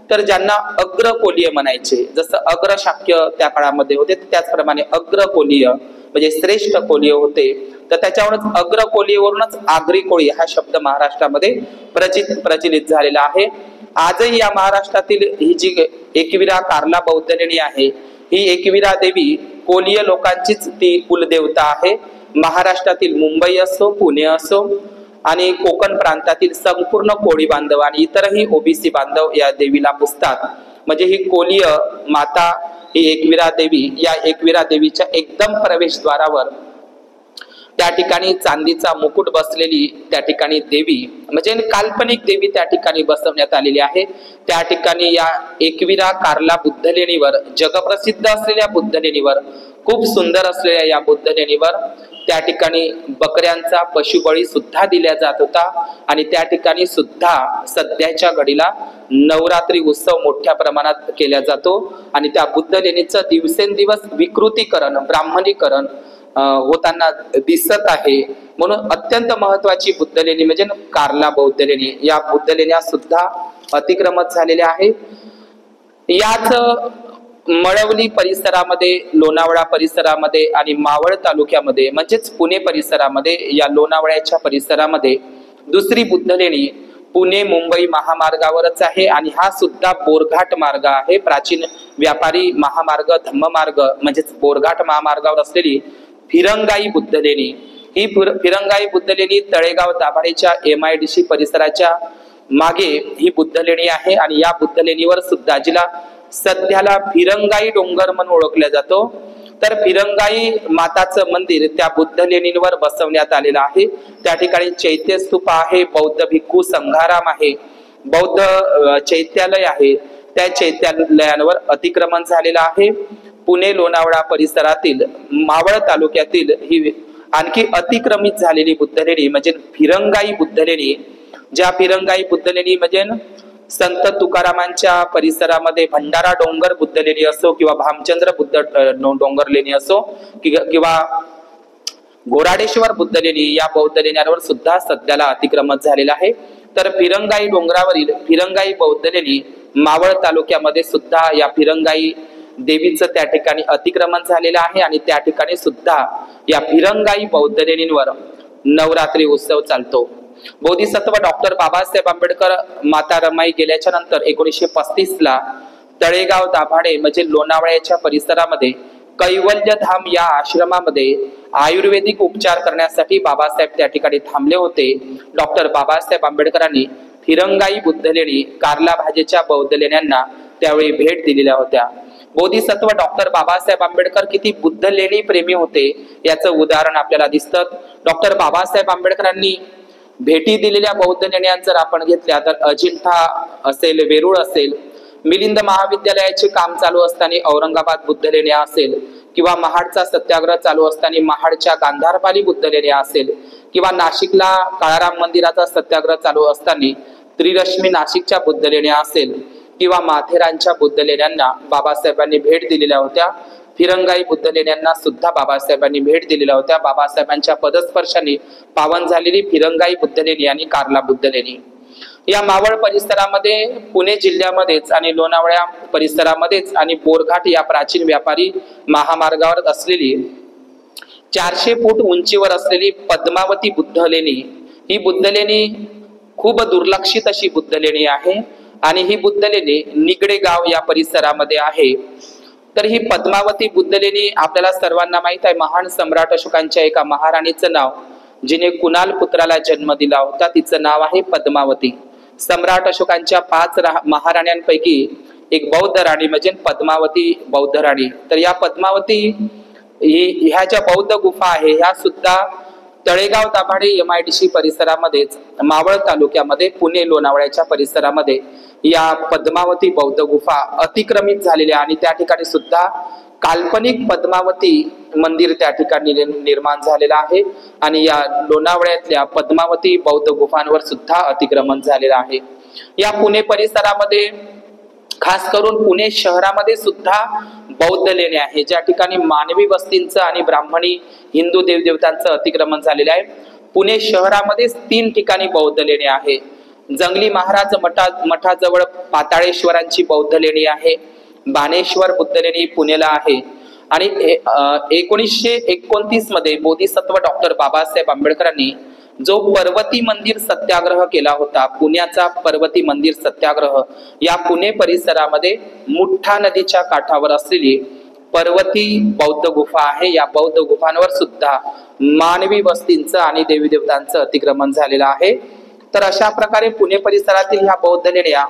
Speaker 1: तर ज्यांना अग्र कोलिय म्हणायचे, जसं अग्र शाक्य त्या काळामध्ये होते त्याचप्रमाणे अग्र कोलिय म्हणजे श्रेष्ठ कोलिय होते. तर त्याच्यावरच अग्र कोलियवरूनच आगरी कोळी हा शब्द महाराष्ट्रामध्ये प्रचलित झालेला आहे. आजही या महाराष्ट्रातील ही जी एकविरा कार्ला बौद्ध लेणी आहे, ही एकविरा देवी कोलिय लोकांचीच ती कुलदेवता आहे. महाराष्ट्रातील मुंबई असो, पुणे असो आणि कोकण प्रांतातील संपूर्ण कोळी बांधव आणि इतरही ओबीसी बांधव या देवीला पुजतात. म्हणजे ही कोलिय माता, ही एकविरा देवी, या एकविरा देवीच्या एकदम प्रवेशद्वारावर त्या ठिकाणी चांदीचा मुकुट बसलेली त्या ठिकाणी देवी म्हणजे काल्पनिक देवी त्या ठिकाणी बसवण्यात आलेली आहे. त्या ठिकाणी या एकविरा कार्ला बुद्ध लेणीवर, जगप्रसिद्ध असलेल्या बुद्ध लेणीवर, खूप सुंदर असलेल्या या बुद्ध लेणीवर त्या ठिकाणी बकऱ्यांचा पशुबळी सुद्धा दिला जात होता. आणि त्या ठिकाणी सुद्धा सध्याच्या घडीला नवरात्री उत्सव मोठ्या प्रमाणात केला जातो. आणि त्या बुद्ध लेणीचं दिवसेंदिवस विकृतीकरण, ब्राह्मणीकरण होताना दिसत आहे. म्हणून अत्यंत महत्वाची बुद्ध लेणी म्हणजे कार्ला बौद्ध लेणी. या बुद्ध लेण्या सुद्धा अतिक्रमत झालेल्या आहे. याच मळवली परिसरामध्ये, लोणावळा परिसरामध्ये आणि मावळ तालुक्यामध्ये म्हणजेच पुणे परिसरामध्ये, या लोणावळ्याच्या परिसरामध्ये दुसरी बुद्ध लेणी पुणे मुंबई महामार्गावरच आहे. आणि हा सुद्धा बोरघाट मार्ग आहे. प्राचीन व्यापारी महामार्ग, धम्ममार्ग म्हणजेच बोरघाट महामार्गावर असलेली फिरंगाई बुद्ध लेणी. ही फिरंगाई बुद्ध लेणी तळेगाव दाभाडेच्या MIDC परिसराच्या मागे ही बुद्ध लेणी आहे. आणि या बुद्ध लेणीवर सुद्धा, जिला सध्याला फिरंगाई डोंगर म्हणून ओळखला जातो, तर फिरंगाई माताचं मंदिर त्या बुद्ध लेणीवर बसवण्यात आलेलं आहे. त्या ठिकाणी चैत्य स्तूप आहे, बौद्ध भिक्खू संघाराम आहे, बौद्ध चैत्यालय आहे. त्या चैत्यालयांवर अतिक्रमण झालेलं आहे. पुणे लोणावळा परिसरातील मावळ तालुक्यातील ही आणखी अतिक्रमित झालेली बुद्ध लेणी म्हणजे फिरंगाई बुद्ध लेणी. ज्या फिरंगाई बुद्ध लेणी म्हणजे संत तुकारामांच्या परिसरामध्ये भंडारा डोंगर बुद्ध लेणी असो किंवा भामचंद्र बुद्ध डोंगर लेणी असो किंवा घोराडेश्वर बुद्ध लेणी, या बौद्ध लेण्यांवर सुद्धा सध्याला अतिक्रमण झालेलं आहे. तर फिरंगाई डोंगरावरील फिरंगाई बौद्ध लेणी मावळ तालुक्यामध्ये सुद्धा या फिरंगाई देवीचं त्या ठिकाणी अतिक्रमण झालेलं आहे. आणि त्या ठिकाणी सुद्धा या फिरंगाई बौद्ध लेणींवर नवरात्री उत्सव चालतो. बोधिसत्व डॉक्टर बाबासाहेब आंबेडकर माता रमाई गेल्याच्या नंतर 1935 ला तळेगाव दाभाडे म्हणजे लोणावळ्याच्या परिसरामध्ये कैवल्य धाम या आश्रमामध्ये आयुर्वेदिक उपचार करण्यासाठी बाबासाहेब त्या ठिकाणी थांबले होते. डॉक्टर बाबासाहेब आंबेडकरांनी फिरंगाई बुद्ध लेणी, कार्ला भाजेच्या बौद्ध लेण्यांना त्यावेळी भेट दिलेल्या होत्या. बोधिसत्व डॉक्टर बाबासाहेब आंबेडकर किती बुद्ध लेणी प्रेमी होते याचं उदाहरण आपल्याला दिसतं. डॉक्टर बाबासाहेब आंबेडकरांनी भेटी दिलेल्या बौद्ध लेण्या जर आपण घेतल्या तर अजिंठा असेल, वेरूळ असेल, मिलिंद महाविद्यालयाचे काम चालू असताना औरंगाबाद बुद्ध लेण्या असेल, किंवा महाडचा सत्याग्रह चालू असताना महाडच्या गांधारपाली बुद्ध लेण्या असेल, किंवा नाशिकला काळाराम मंदिराचा सत्याग्रह चालू असताना त्रिरश्मी नाशिकच्या बुद्ध लेण्या असेल, किंवा माथेरानच्या बुद्ध लेण्यांना बाबासाहेबांनी भेट दिलेल्या होत्या. फिरंगाई बुद्ध लेण्यांना सुद्धा बाबासाहेबांनी भेट दिलेल्या होत्या. बाबासाहेबांच्या पदस्पर्शाने पावन झालेली फिरंगाई बुद्ध लेणी आणि कार्ला बुद्ध लेणी. या मावळ परिसरामध्ये, पुणे जिल्ह्यामध्येच आणि लोणावळा परिसरामध्येच आणि बोरघाट या प्राचीन व्यापारी महामार्गावर असलेली 400 फूट उंचीवर असलेली पद्मावती बुद्ध लेणी, ही बुद्ध लेणी खूप दुर्लक्षित अशी बुद्ध लेणी आहे आणि ही बुद्ध लेणी निगडे गाव या परिसरामध्ये आहे. तर ही पद्मावती बुद्ध लेणी आपल्याला सर्वांना माहित आहे, महान सम्राट अशोकांच्या एका महाराणीचं नाव, जिने कुणाल पुत्राला जन्म दिला होता, तिचं नाव आहे पद्मावती. सम्राट अशोकांच्या 5 महाराण्यांपैकी एक बौद्ध राणी म्हणजे पद्मावती बौद्ध राणी. तर या पद्मावती ह्या ज्या बौद्ध गुफा आहे ह्या सुद्धा तळेगाव दाभाडे MIDC परिसरामध्येच, मावळ तालुक्यामध्ये, पुणे लोणावळ्याच्या परिसरामध्ये या पद्मावती बौद्ध गुफा अतिक्रमित झालेल्या आणि त्या ठिकाणी सुद्धा काल्पनिक पद्मावती मंदिर त्या ठिकाणी निर्माण झालेलं आहे आणि या लोणावळ्यातल्या पद्मावती बौद्ध गुफांवर सुद्धा अतिक्रमण झालेलं आहे. या पुणे परिसरामध्ये, खास करून पुणे शहरामध्ये सुद्धा बौद्ध लेण्या आहे, ज्या ठिकाणी मानवी वस्तींचं आणि ब्राह्मणी हिंदू देवदेवतांचं अतिक्रमण झालेलं आहे. पुणे शहरामध्ये 3 ठिकाणी बौद्ध लेणी आहे. जंगली महाराज मठाजवळ पाताळेश्वरांची बौद्ध लेणी आहे. बाणेश्वर बुद्ध लेणी पुणेला आहे. आणि 1929 मध्ये बोधिसत्व डॉक्टर बाबासाहेब आंबेडकरांनी जो पर्वती मंदिर सत्याग्रह केला होता, पुण्याचा पर्वती मंदिर सत्याग्रह, या पुणे परिसरामध्ये मुठ्ठा नदीच्या काठावर असलेली पर्वती बौद्ध गुफा आहे. या बौद्ध गुफांवर सुद्धा मानवी वस्तींचं आणि देवी देवतांचं अतिक्रमण झालेलं आहे. तर अशा प्रकारे पुणे परिसरातील ह्या बौद्ध लेण्या,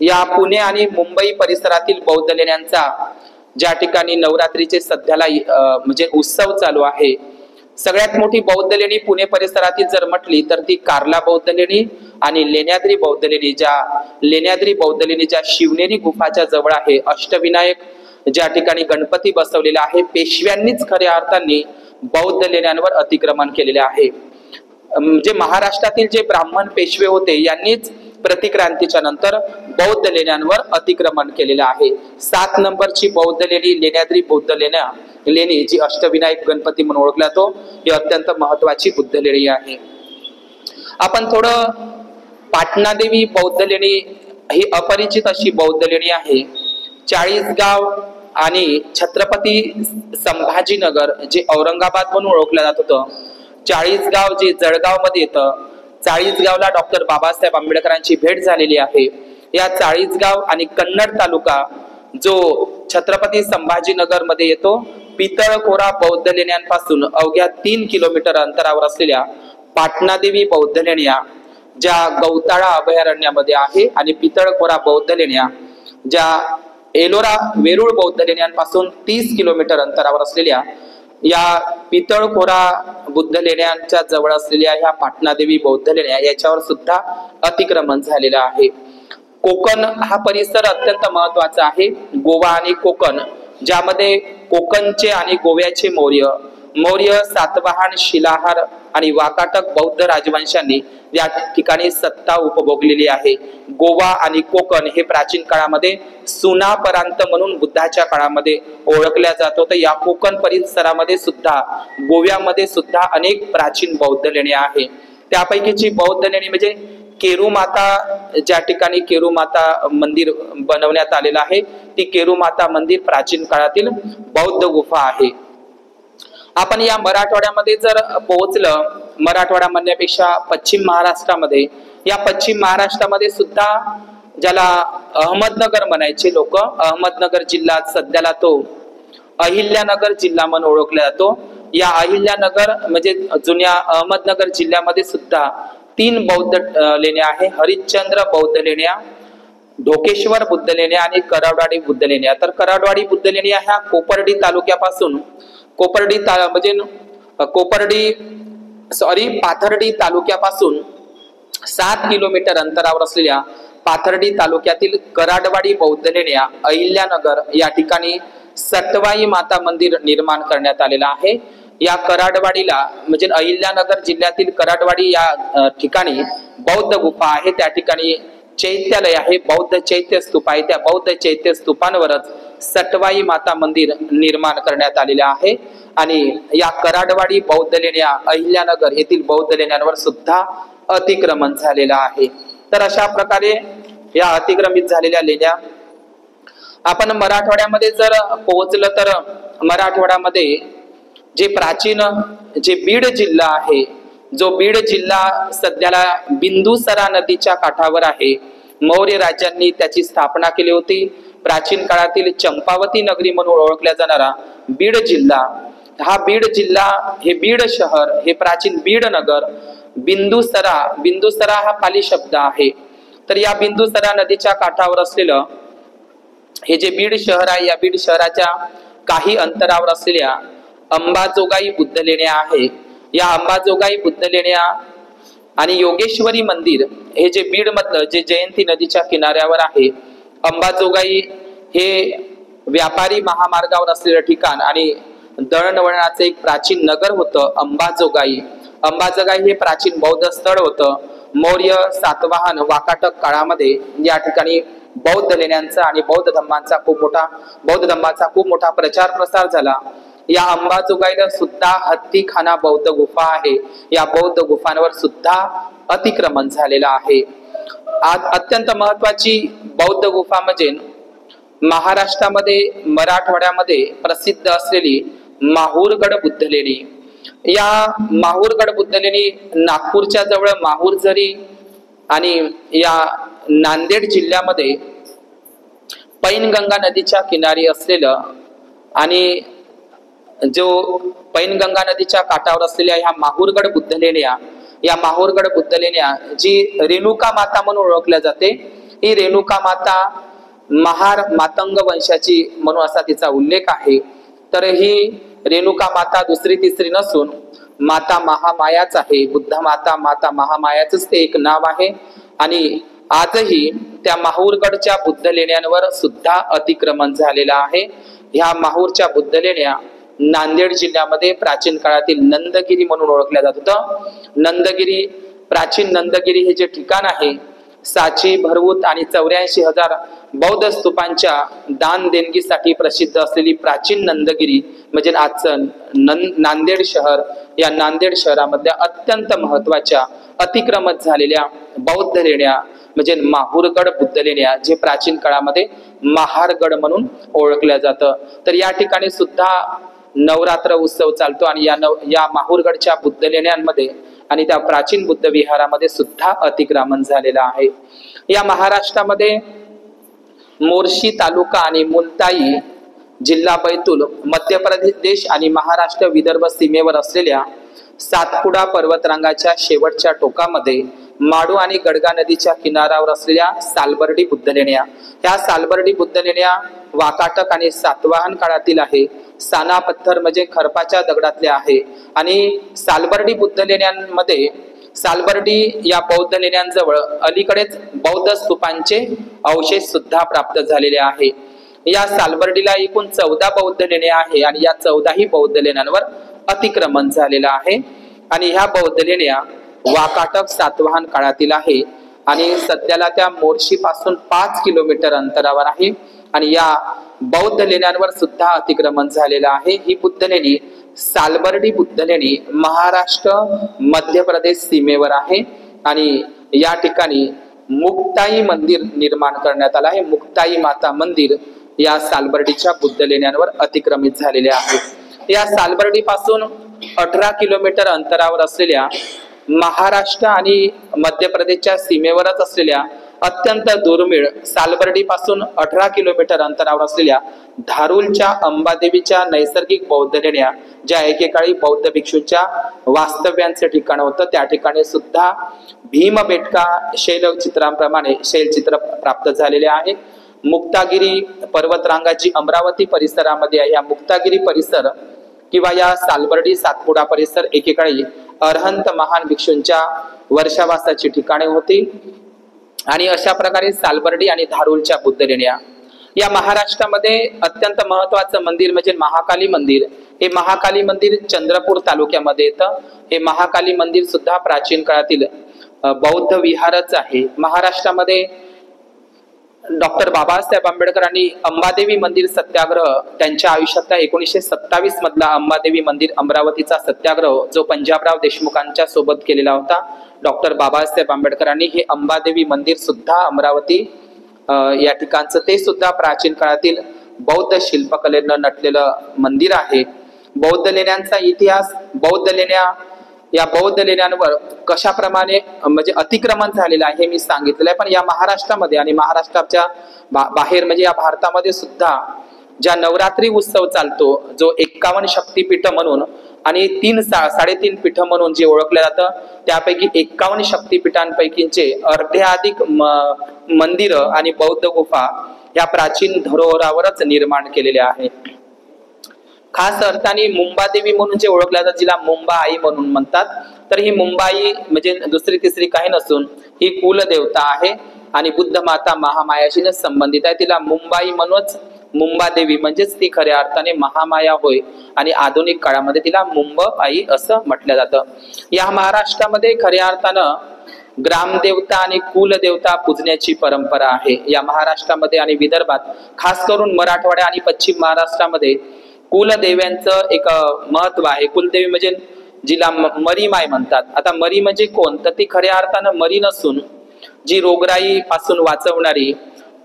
Speaker 1: या पुणे आणि मुंबई परिसरातील बौद्ध लेण्यांचा ज्या ठिकाणी नवरात्रीचे सध्याला म्हणजे उत्सव चालू आहे, सगळ्यात मोठी बौद्ध लेणी पुणे परिसरातील जर म्हटली तर ती कार्ला बौद्ध लेणी आणि लेण्याद्री बौद्ध लेणी. लेण्याद्री बौद्ध लेणी ज्या शिवनेरी गुफाच्या जवळ आहे, अष्टविनायक ज्या ठिकाणी गणपती बसवलेला आहे, पेशव्यांनीच खऱ्या अर्थाने बौद्ध लेण्यांवर अतिक्रमण केलेले आहे. म्हणजे महाराष्ट्रातील जे ब्राह्मण पेशवे होते यांनीच प्रतिक्रांतीच्या नंतर बौद्ध लेण्यांवर अतिक्रमण केलेलं आहे. 7 नंबरची बौद्ध लेणी लेण्याद्री बौद्ध लेणी जी अष्टविनायक गणपती म्हणून ओळखला जातो, ही अत्यंत महत्वाची बुद्ध लेणी आहे. आपण थोडं पाटणादेवी बौद्ध लेणी, ही अपरिचित अशी बौद्ध लेणी आहे. 40गाव आणि छत्रपती संभाजीनगर जे औरंगाबाद म्हणून ओळखलं जात होतं, 40गाव जे जळगाव मध्ये येतं, 40गावला डॉक्टर बाबासाहेब आंबेडकरांची भेट झालेली आहे. या 40गाव आणि कन्नड तालुका जो छत्रपती संभाजीनगर मध्ये येतो, पितळखोरा बौद्ध लेण्यांपासून अवघ्या 3 किलोमीटर अंतरावर असलेल्या पाटणादेवी बौद्ध लेण्या ज्या गौताळा अभयारण्यामध्ये आहे आणि पितळखोरा बौद्ध लेण्या ज्या एलोरा वेरूळ बौद्ध लेण्यांपासून 30 किलोमीटर अंतरावर असलेल्या या पितळखोरा बुद्ध लेण्यांच्या जवळ असलेल्या ह्या पाटणादेवी बौद्ध लेण्या याच्यावर सुद्धा अतिक्रमण झालेलं आहे. कोकण हा परिसर अत्यंत महत्वाचा आहे. गोवा आणि कोकण, ज्यामध्ये कोकणचे आणि गोव्याचे मौर्य, सातवाहन, शिलाहार आणि वाकाटक बौद्ध राजवंशांनी या ठिकाणी सत्ता उपभोगलेली आहे. गोवा आणि कोकण हे प्राचीन काळामध्ये सुना प्रांत म्हणून बुद्धाच्या काळामध्ये ओळखल्या जात होतं. या कोकण परिसरामध्ये सुद्धा, गोव्यामध्ये सुद्धा अनेक प्राचीन बौद्ध लेण्या आहे. त्यापैकीची बौद्ध लेणी म्हणजे केरुमाता, ज्या ठिकाणी केरुमाता मंदिर बनवण्यात आलेलं आहे, ती केरुमाता मंदिर प्राचीन काळातील बौद्ध गुफा आहे. आपण या मराठवाड्यामध्ये जर पोहोचलं, मराठवाडा म्हणण्यापेक्षा पश्चिम महाराष्ट्रामध्ये, या पश्चिम महाराष्ट्रामध्ये सुद्धा ज्याला अहमदनगर म्हणायचे लोक, अहमदनगर जिल्हा सध्याला तो अहिल्यानगर जिल्हा म्हणून ओळखला जातो. या अहिल्यानगर म्हणजे जुन्या अहमदनगर जिल्ह्यामध्ये सुद्धा 3 बौद्ध लेण्या आहे. हरिश्चंद्र बौद्ध लेण्या, ढोकेश्वर बुद्ध लेण्या आणि कराडवाडी बुद्ध लेण्या। तर कराडवाडी बुद्ध लेण्या ह्या कोपर्डी तालुक्यापासून पाथर्डी तालुक्यापासून 7 किलोमीटर अंतरावर असलेल्या पाथर्डी तालुक्यातील कराडवाडी बौद्ध लेण्या अहिल्यानगर या ठिकाणी सटवाई माता मंदिर निर्माण करण्यात आलेलं आहे। या कराडवाडीला म्हणजे अहिल्यानगर जिल्ह्यातील कराडवाडी या ठिकाणी बौद्ध गुफा आहे, त्या ठिकाणी चैत्यालय आहे, बौद्ध चैत्य स्तूप आहे। त्या बौद्ध चैत्य स्तूपांवरच सटवाई माता मंदिर निर्माण करण्यात आलेले आहे। आणि या कराडवाडी बौद्ध लेण्या अहिल्यानगर येथील बौद्ध लेण्यांवर सुद्धा अतिक्रमण झालेलं आहे। तर अशा प्रकारे या अतिक्रमित झालेल्या लेण्या आपण मराठवाड्यामध्ये जर पोहोचलं तर मराठवाड्यामध्ये जे प्राचीन जे बीड जिल्हा आहे, जो बीड जिल्हा सध्याला बिंदुसरा नदीच्या काठावर आहे, मौर्य राज्यांनी त्याची स्थापना केली होती। प्राचीन काळातील चंपावती नगरी म्हणून ओळखल्या जाणारा बीड जिल्हा, हा बीड जिल्हा, हे बीड शहर, हे प्राचीन बीड नगर, बिंदुसरा हा पाली शब्द आहे। तर या बिंदुसरा नदीच्या काठावर असलेलं हे जे बीड शहर आहे, या बीड शहराच्या काही अंतरावर असलेल्या अंबाजोगाई बुद्ध लेण्या आहे। या अंबाजोगाई बुद्ध लेण्या आणि योगेश्वरी मंदिर हे जे बीड मधलं जे जयंती नदीच्या किनाऱ्यावर आहे, अंबाजोगाई हे व्यापारी महामार्गावर असलेलं ठिकाण आणि दळणवळणाचे एक प्राचीन नगर होतं अंबाजोगाई। अंबाजोगाई हे प्राचीन बौद्ध स्थळ होतं। मौर्य, सातवाहन, वाकाटक काळामध्ये या ठिकाणी बौद्ध लेण्यांचा आणि बौद्ध धम्माचा खूप मोठा प्रचार प्रसार झाला। या अंबाजोगाईला सुद्धा हत्तीखाना बौद्ध गुफा आहे, या बौद्ध गुफांवर सुद्धा अतिक्रमण झालेलं आहे। आज अत्यंत महत्वाची बौद्ध गुफा म्हणजे महाराष्ट्रामध्ये मराठवाड्यामध्ये प्रसिद्ध असलेली माहूरगड बुद्ध लेणी। या माहूरगड बुद्ध लेणी नागपूरच्या जवळ माहूरझरी आणि या नांदेड जिल्ह्यामध्ये पैनगंगा नदीच्या किनारी असलेलं आणि जो पैनगंगा नदीच्या काठावर असलेल्या ह्या माहूरगड बुद्ध लेण्या, या माहूरगड बुद्ध लेण्या जी रेणुका माता म्हणून ओळखल्या जाते, ही रेणुका माता महार मातंग वंशाची म्हणून असा तिचा उल्लेख आहे। तर ही रेणुका माता दुसरी तिसरी नसून माता महामायाच आहे। बुद्ध माता, माता महामायाच ते एक नाव आहे। आणि आजही त्या माहूरगडच्या बुद्ध लेण्यांवर सुद्धा अतिक्रमण झालेलं आहे। ह्या माहूरच्या बुद्ध लेण्या नांदेड जिल्ह्यामध्ये प्राचीन काळातील नंदगिरी म्हणून ओळखल्या जात होतं। नंदगिरी, प्राचीन नंदगिरी हे जे ठिकाण आहे, साची, भरवूत आणि 84,000 बौद्ध स्तूपांच्या दान देणगीसाठी प्रसिद्ध असलेली प्राचीन नंदगिरी म्हणजे आजचं नांदेड शहर, या नांदेड शहरामधल्या अत्यंत महत्वाच्या अतिक्रमत झालेल्या बौद्ध लेण्या म्हणजे माहूरगड बुद्ध लेण्या, जे प्राचीन काळामध्ये महारगड म्हणून ओळखल्या जातं। तर या ठिकाणी सुद्धा नवरात्र उत्सव चालतो आणि या माहूरगडच्या बुद्ध लेण्यांमध्ये आणि त्या प्राचीन बुद्ध विहारामध्ये सुद्धा अतिक्रमण झालेलं आहे। या महाराष्ट्रामध्ये मोर्शी तालुका आणि मुलताई जिल्हा बैतूल, मध्य प्रदेश आणि महाराष्ट्र विदर्भ सीमेवर असलेल्या सातपुडा पर्वतरांगाच्या शेवटच्या टोकामध्ये माडू आणि गडगा नदीच्या किनाऱ्यावर असलेल्या सालबर्डी बुद्ध लेण्या, ह्या सालबर्डी बुद्ध लेण्या वाकाटक आणि सातवाहन काळातील आहे। साना पत्थर म्हणजे खरपाच्या दगडातल्या आहे। आणि सालबर्डी बुद्ध लेण्यांमध्ये, सालबर्डी या बौद्ध लेण्यांजवळ अलीकडेच बौद्ध स्तूपांचे अवशेष सुद्धा प्राप्त झालेले आहे। या सालबर्डीला एकूण 14 बौद्ध लेण्या आहे आणि या 14ही बौद्ध लेण्यांवर अतिक्रमण झालेलं आहे। आणि ह्या बौद्ध लेण्या वाकाटक सातवाहन काळातील आहे आणि सध्याला त्या मोर्शी पासून 5 किलोमीटर अंतरावर आहे। आणि या बौद्ध लेण्यांवर सुद्धा अतिक्रमण झालेलं आहे। ही बुद्ध लेणी, सालबर्डी बुद्ध लेणी महाराष्ट्र मध्य प्रदेश सीमेवर आहे आणि या ठिकाणी मुक्ताई मंदिर निर्माण करण्यात आलं आहे। मुक्ताई माता मंदिर या सालबर्डीच्या बुद्ध लेण्यांवर अतिक्रमित झालेले आहे। या सालबर्डी पासून 18 किलोमीटर अंतरावर असलेल्या महाराष्ट्र आणि मध्य प्रदेशच्या सीमेवरच असलेल्या अत्यंत दुर्मिळ सालबर्डी पासून 18 किलोमीटर अंतरावर असलेल्या धारूरच्या अंबादेवीच्या नैसर्गिक बौद्ध लेण्या, ज्या एकेकाळी बौद्ध भिक्षूंच्या वास्तव्यांचे ठिकाण होतं, त्या ठिकाणी सुद्धा भीमबेटका शैलचित्रांप्रमाणे शैलचित्र प्राप्त झालेले आहे. मुक्तागिरी पर्वतरांगा जी अमरावती परिसरामध्ये आहे, या मुक्तागिरी परिसर किंवा या सालबर्डी सातपुडा परिसर एकेकाळी अरहंत महान भिक्षूंच्या वर्षावासाची ठिकाणे होती. आणि अशा प्रकारे सालबर्डी आणि धारूरच्या बुद्धलेण्या. या महाराष्ट्रामध्ये अत्यंत महत्वाचं मंदिर म्हणजे महाकाली मंदिर. हे महाकाली मंदिर चंद्रपूर तालुक्यामध्ये येतं. हे महाकाली मंदिर सुद्धा प्राचीन काळातील बौद्ध विहारच आहे. महाराष्ट्रामध्ये डॉक्टर बाबासाहेब आंबेडकरांनी अंबादेवी मंदिर सत्याग्रह त्यांच्या आयुष्यातला 1927 मधला अंबादेवी मंदिर अमरावतीचा सत्याग्रह जो पंजाबराव देशमुखांच्या सोबत केलेला होता. डॉक्टर बाबासाहेब आंबेडकरांनी हे अंबादेवी मंदिर सुद्धा अमरावती या ठिकाणचं ते सुद्धा प्राचीन काळातील बौद्ध शिल्पकलेनं नटलेलं मंदिर आहे. बौद्ध लेण्यांचा इतिहास, बौद्ध लेण्या, या बौद्ध लेण्यांवर कशाप्रमाणे म्हणजे अतिक्रमण झालेलं आहे हे मी सांगितलेलं आहे. पण या महाराष्ट्रामध्ये आणि महाराष्ट्राच्या बाहेर म्हणजे या भारतामध्ये सुद्धा ज्या नवरात्री उत्सव चालतो जो 51 शक्तीपीठ म्हणून आणि 3-3.5 पीठ म्हणून जे ओळखलं जातं, त्यापैकी 51 शक्तीपीठांपैकीचे अर्ध्याधिक मंदिर आणि बौद्ध गुफा या प्राचीन धरोहरावरच निर्माण केलेल्या आहेत. खास अर्थाने मुंबादेवी म्हणून जे ओळखल्या जातात, जिला मुंबाई म्हणून म्हणतात, तर ही मुंबाई म्हणजे दुसरी तिसरी काही नसून ही कुलदेवता आहे आणि बुद्ध माता महामायाशी संबंधित आहे. तिला मुंबाई म्हणूनच मुंबादेवी म्हणजेच ती खऱ्या अर्थाने महामाया होय आणि आधुनिक काळामध्ये तिला मुंबाई असं म्हटलं जातं. या महाराष्ट्रामध्ये खऱ्या अर्थानं ग्रामदेवता आणि कुलदेवता पूजण्याची परंपरा आहे. या महाराष्ट्रामध्ये आणि विदर्भात, खास करून मराठवाडा आणि पश्चिम महाराष्ट्रामध्ये कुलदेव्यांचं एक महत्व आहे. कुलदेवी म्हणजे जिला मरीमाय म्हणतात. आता मरी म्हणजे कोण, तर ती खऱ्या अर्थानं मरी नसून जी रोगराई पासून वाचवणारी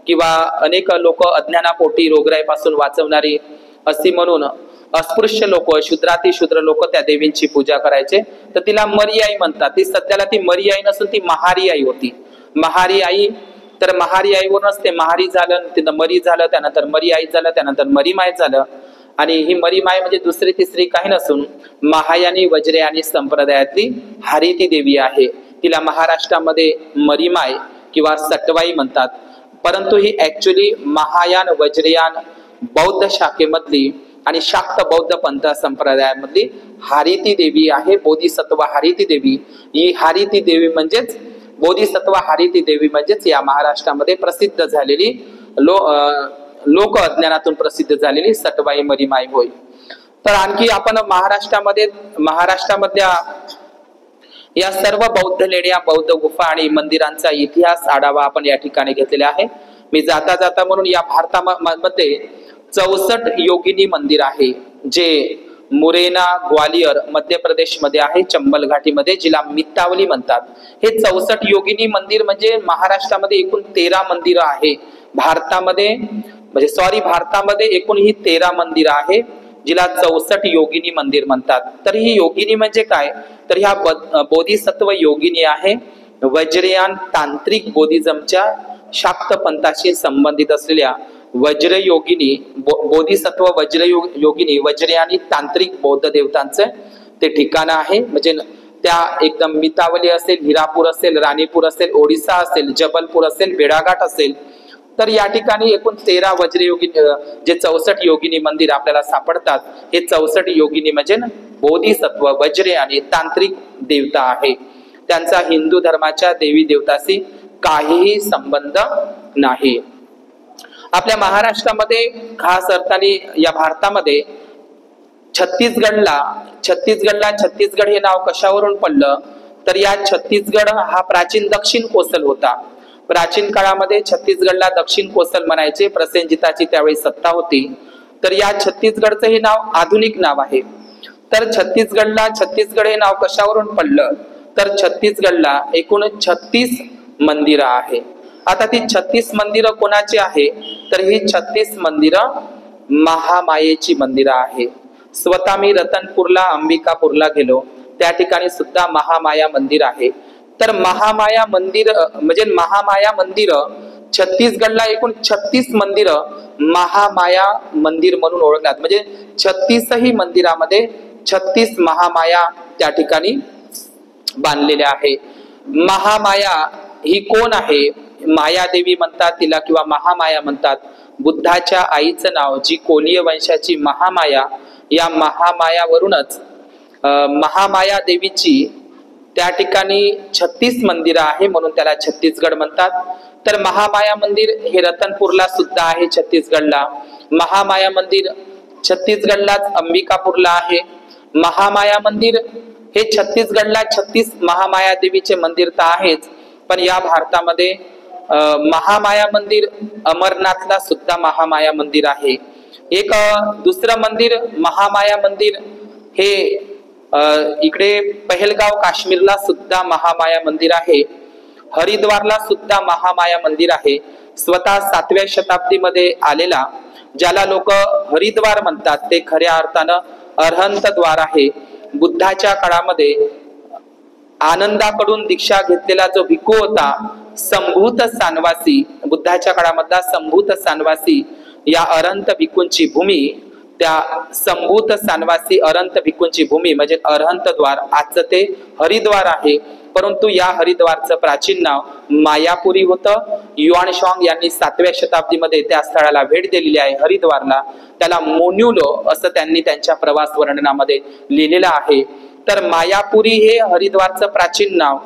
Speaker 1: किंवा अनेक लोक अज्ञानापोटी रोगराई पासून वाचवणारी अशी म्हणून अस्पृश्य लोक, शूद्रातिशूद्र लोक त्या देवींची पूजा करायचे, तर तिला मरी आई म्हणतात. ती सध्याला ती मरी आई नसून ती महारी आई होती. महारी आई, तर महारी आईवरूनच ते महारी झालं, तिथं मरी झालं, त्यानंतर मरी आई झालं, त्यानंतर मरीमाय झालं. आणि ही मरीमाय म्हणजे दुसरी तिसरी काही नसून महायानी वज्रयानी संप्रदायातली हरिती देवी आहे. तिला महाराष्ट्रामध्ये मरीमाय किंवा सटवाई म्हणतात, परंतु ही ऍक्च्युली महायान वज्रयान बौद्ध शाखेमधली आणि शाक्त बौद्ध पंथ संप्रदायामधली हरिती देवी आहे. बोधिसत्व हरिती देवी, ही हरिती देवी म्हणजेच बोधिसत्व हरिती देवी म्हणजेच या महाराष्ट्रामध्ये प्रसिद्ध झालेली लोक अज्ञानातून प्रसिद्ध झालेली सटवाई मरीमाई होय. तर आणखी आपण महाराष्ट्रामधल्या या सर्व बौद्ध लेण्या, बौद्ध गुफा आणि मंदिरांचा इतिहास आढावा आपण या ठिकाणी घेतलेला आहे. मी जाता जाता म्हणून या भारतामध्ये 64 योगिनी मंदिर आहे, जे मुरेना, ग्वालियर, मध्य प्रदेश मध्ये आहे, चंबल घाटीमध्ये, जिला मितावली म्हणतात. हे 64 योगिनी मंदिर म्हणजे महाराष्ट्रामध्ये एकूण 13 मंदिरं आहे. भारतामध्ये एकूण ही 13 मंदिरं आहे, जिला 64 योगिनी मंदिर म्हणतात. तर ही योगिनी म्हणजे काय, तर ह्या बोधिसत्व योगिनी आहे. वज्रयान तांत्रिक बोधिझमच्या शाक्त पंथाशी संबंधित असलेल्या वज्र योगिनी, बोधिसत्व वज्र योगिनी, वज्रयानी तांत्रिक बौद्ध देवतांचं ते ठिकाण आहे. म्हणजे त्या एकदम मितावली असेल, हिरापूर असेल, राणीपूर असेल, ओडिसा असेल, जबलपूर असेल, बेडाघाट असेल, तर या ठिकाणी एकूण 13 वज्रयोगिनी जे 64 योगिनी मंदिर आपल्याला सापडतात. हे 64 योगिनी म्हणजे बोधिसत्व वज्रे आणि तांत्रिक देवता आहे. त्यांचा हिंदू धर्माच्या देवी देवताशी काहीही संबंध नाही. आपल्या महाराष्ट्रामध्ये, खास अर्थाने या भारतामध्ये छत्तीसगडला छत्तीसगड हे नाव कशावरून पडलं, तर या छत्तीसगड हा प्राचीन दक्षिण कोसल होता. प्राचीन काळामध्ये छत्तीसगडला दक्षिण कोसल म्हणायचे. प्रसेनजिताची त्यावेळी सत्ता होती. तर या छत्तीसगडचं हे नाव आधुनिक नाव आहे. तर छत्तीसगड हे नाव कशावरून पडलं, तर छत्तीसगडला एकूण 36 मंदिरं आहे. आता ती 36 मंदिरं कोणाची आहे, तर ही 36 मंदिरं महामायेची मंदिरं आहे. स्वतः मी रतनपूरला, अंबिकापूरला गेलो, त्या ठिकाणी सुद्धा महामाया मंदिर आहे. तर महामाया मंदिर छत्तीसगडला एकूण 36 मंदिर महामाया मंदिर म्हणून ओळखतात. म्हणजे 36ही मंदिरामध्ये 36 महामाया त्या ठिकाणी बांधलेल्या आहे. महामाया ही कोण आहे, मायादेवी म्हणतात तिला किंवा महामाया म्हणतात. बुद्धाच्या आईचं नाव जी कोलीय वंशाची महामाया, या महामायावरूनच महामाया देवीची त्या ठिकाणी 36 मंदिरं आहे म्हणून त्याला छत्तीसगड म्हणतात. तर महामाया मंदिर हे रतनपूरला सुद्धा आहे छत्तीसगडला. महामाया मंदिर छत्तीसगडलाच अंबिकापूरला आहे. महामाया मंदिर हे छत्तीसगडला 36 महामाया देवीचे मंदिर तर आहेच, पण या भारतामध्ये महामाया मंदिर अमरनाथला सुद्धा महामाया मंदिर आहे. एक दुसरं मंदिर महामाया मंदिर हे इकडे पहलगाव काश्मीरला सुद्धा महामाया मंदिर आहे. हरिद्वारला सुद्धा महामाया मंदिर आहे. स्वतः 7व्या शताब्दीमध्ये आलेला, ज्याला लोक हरिद्वार म्हणतात, ते खऱ्या अर्थानं अरहंत द्वार आहे. बुद्धाच्या काळामध्ये आनंदाकडून दीक्षा घेतलेला जो भिक्खू होता, संभूत सानवासी, बुद्धाच्या काळामधला संभूत सानवासी, या अरहंत भिक्खूंची भूमी, त्या संभूत सानवासी अरहंत भिक्खूंची भूमी म्हणजे अरहंत द्वार, आजचं ते हरिद्वार आहे. परंतु या हरिद्वारचं प्राचीन नाव मायापुरी होतं. युआन शॉंग यांनी 7व्या शताब्दीमध्ये त्या स्थळाला भेट दिलेली आहे हरिद्वारला. त्याला मोन्युलो असं त्यांनी त्यांच्या प्रवास वर्णनामध्ये लिहिलेलं आहे. तर मायापुरी हे हरिद्वारचं प्राचीन नाव,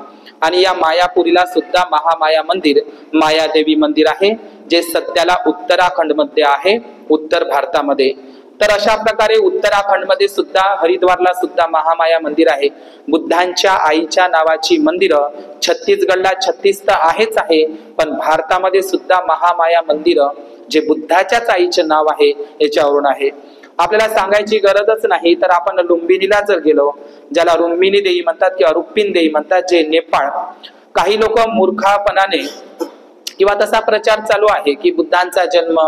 Speaker 1: आणि या मायापुरीला सुद्धा महामाया मंदिर, मायादेवी मंदिर आहे, जे सध्याला उत्तराखंड मध्ये आहे, उत्तर भारतामध्ये. तर अशा प्रकारे उत्तराखंडमध्ये सुद्धा हरिद्वारला सुद्धा महामाया मंदिर आहे. बुद्धांच्या आईच्या नावाची मंदिरं छत्तीसगडला 36 तर आहेच आहे, पण भारतामध्ये सुद्धा महामाया मंदिरं जे बुद्धाच्याच आईचे नाव आहे याच्यावरून आहे. आपल्याला सांगायची गरजच नाही तर आपण लुंबिनीला जर गेलो, ज्याला रुक्मिणी देवी म्हणतात किंवा रुक्मिणी देवी म्हणतात, जे नेपाळ, काही लोक मूर्खापणाने किंवा तसा प्रचार चालू आहे की बुद्धांचा जन्म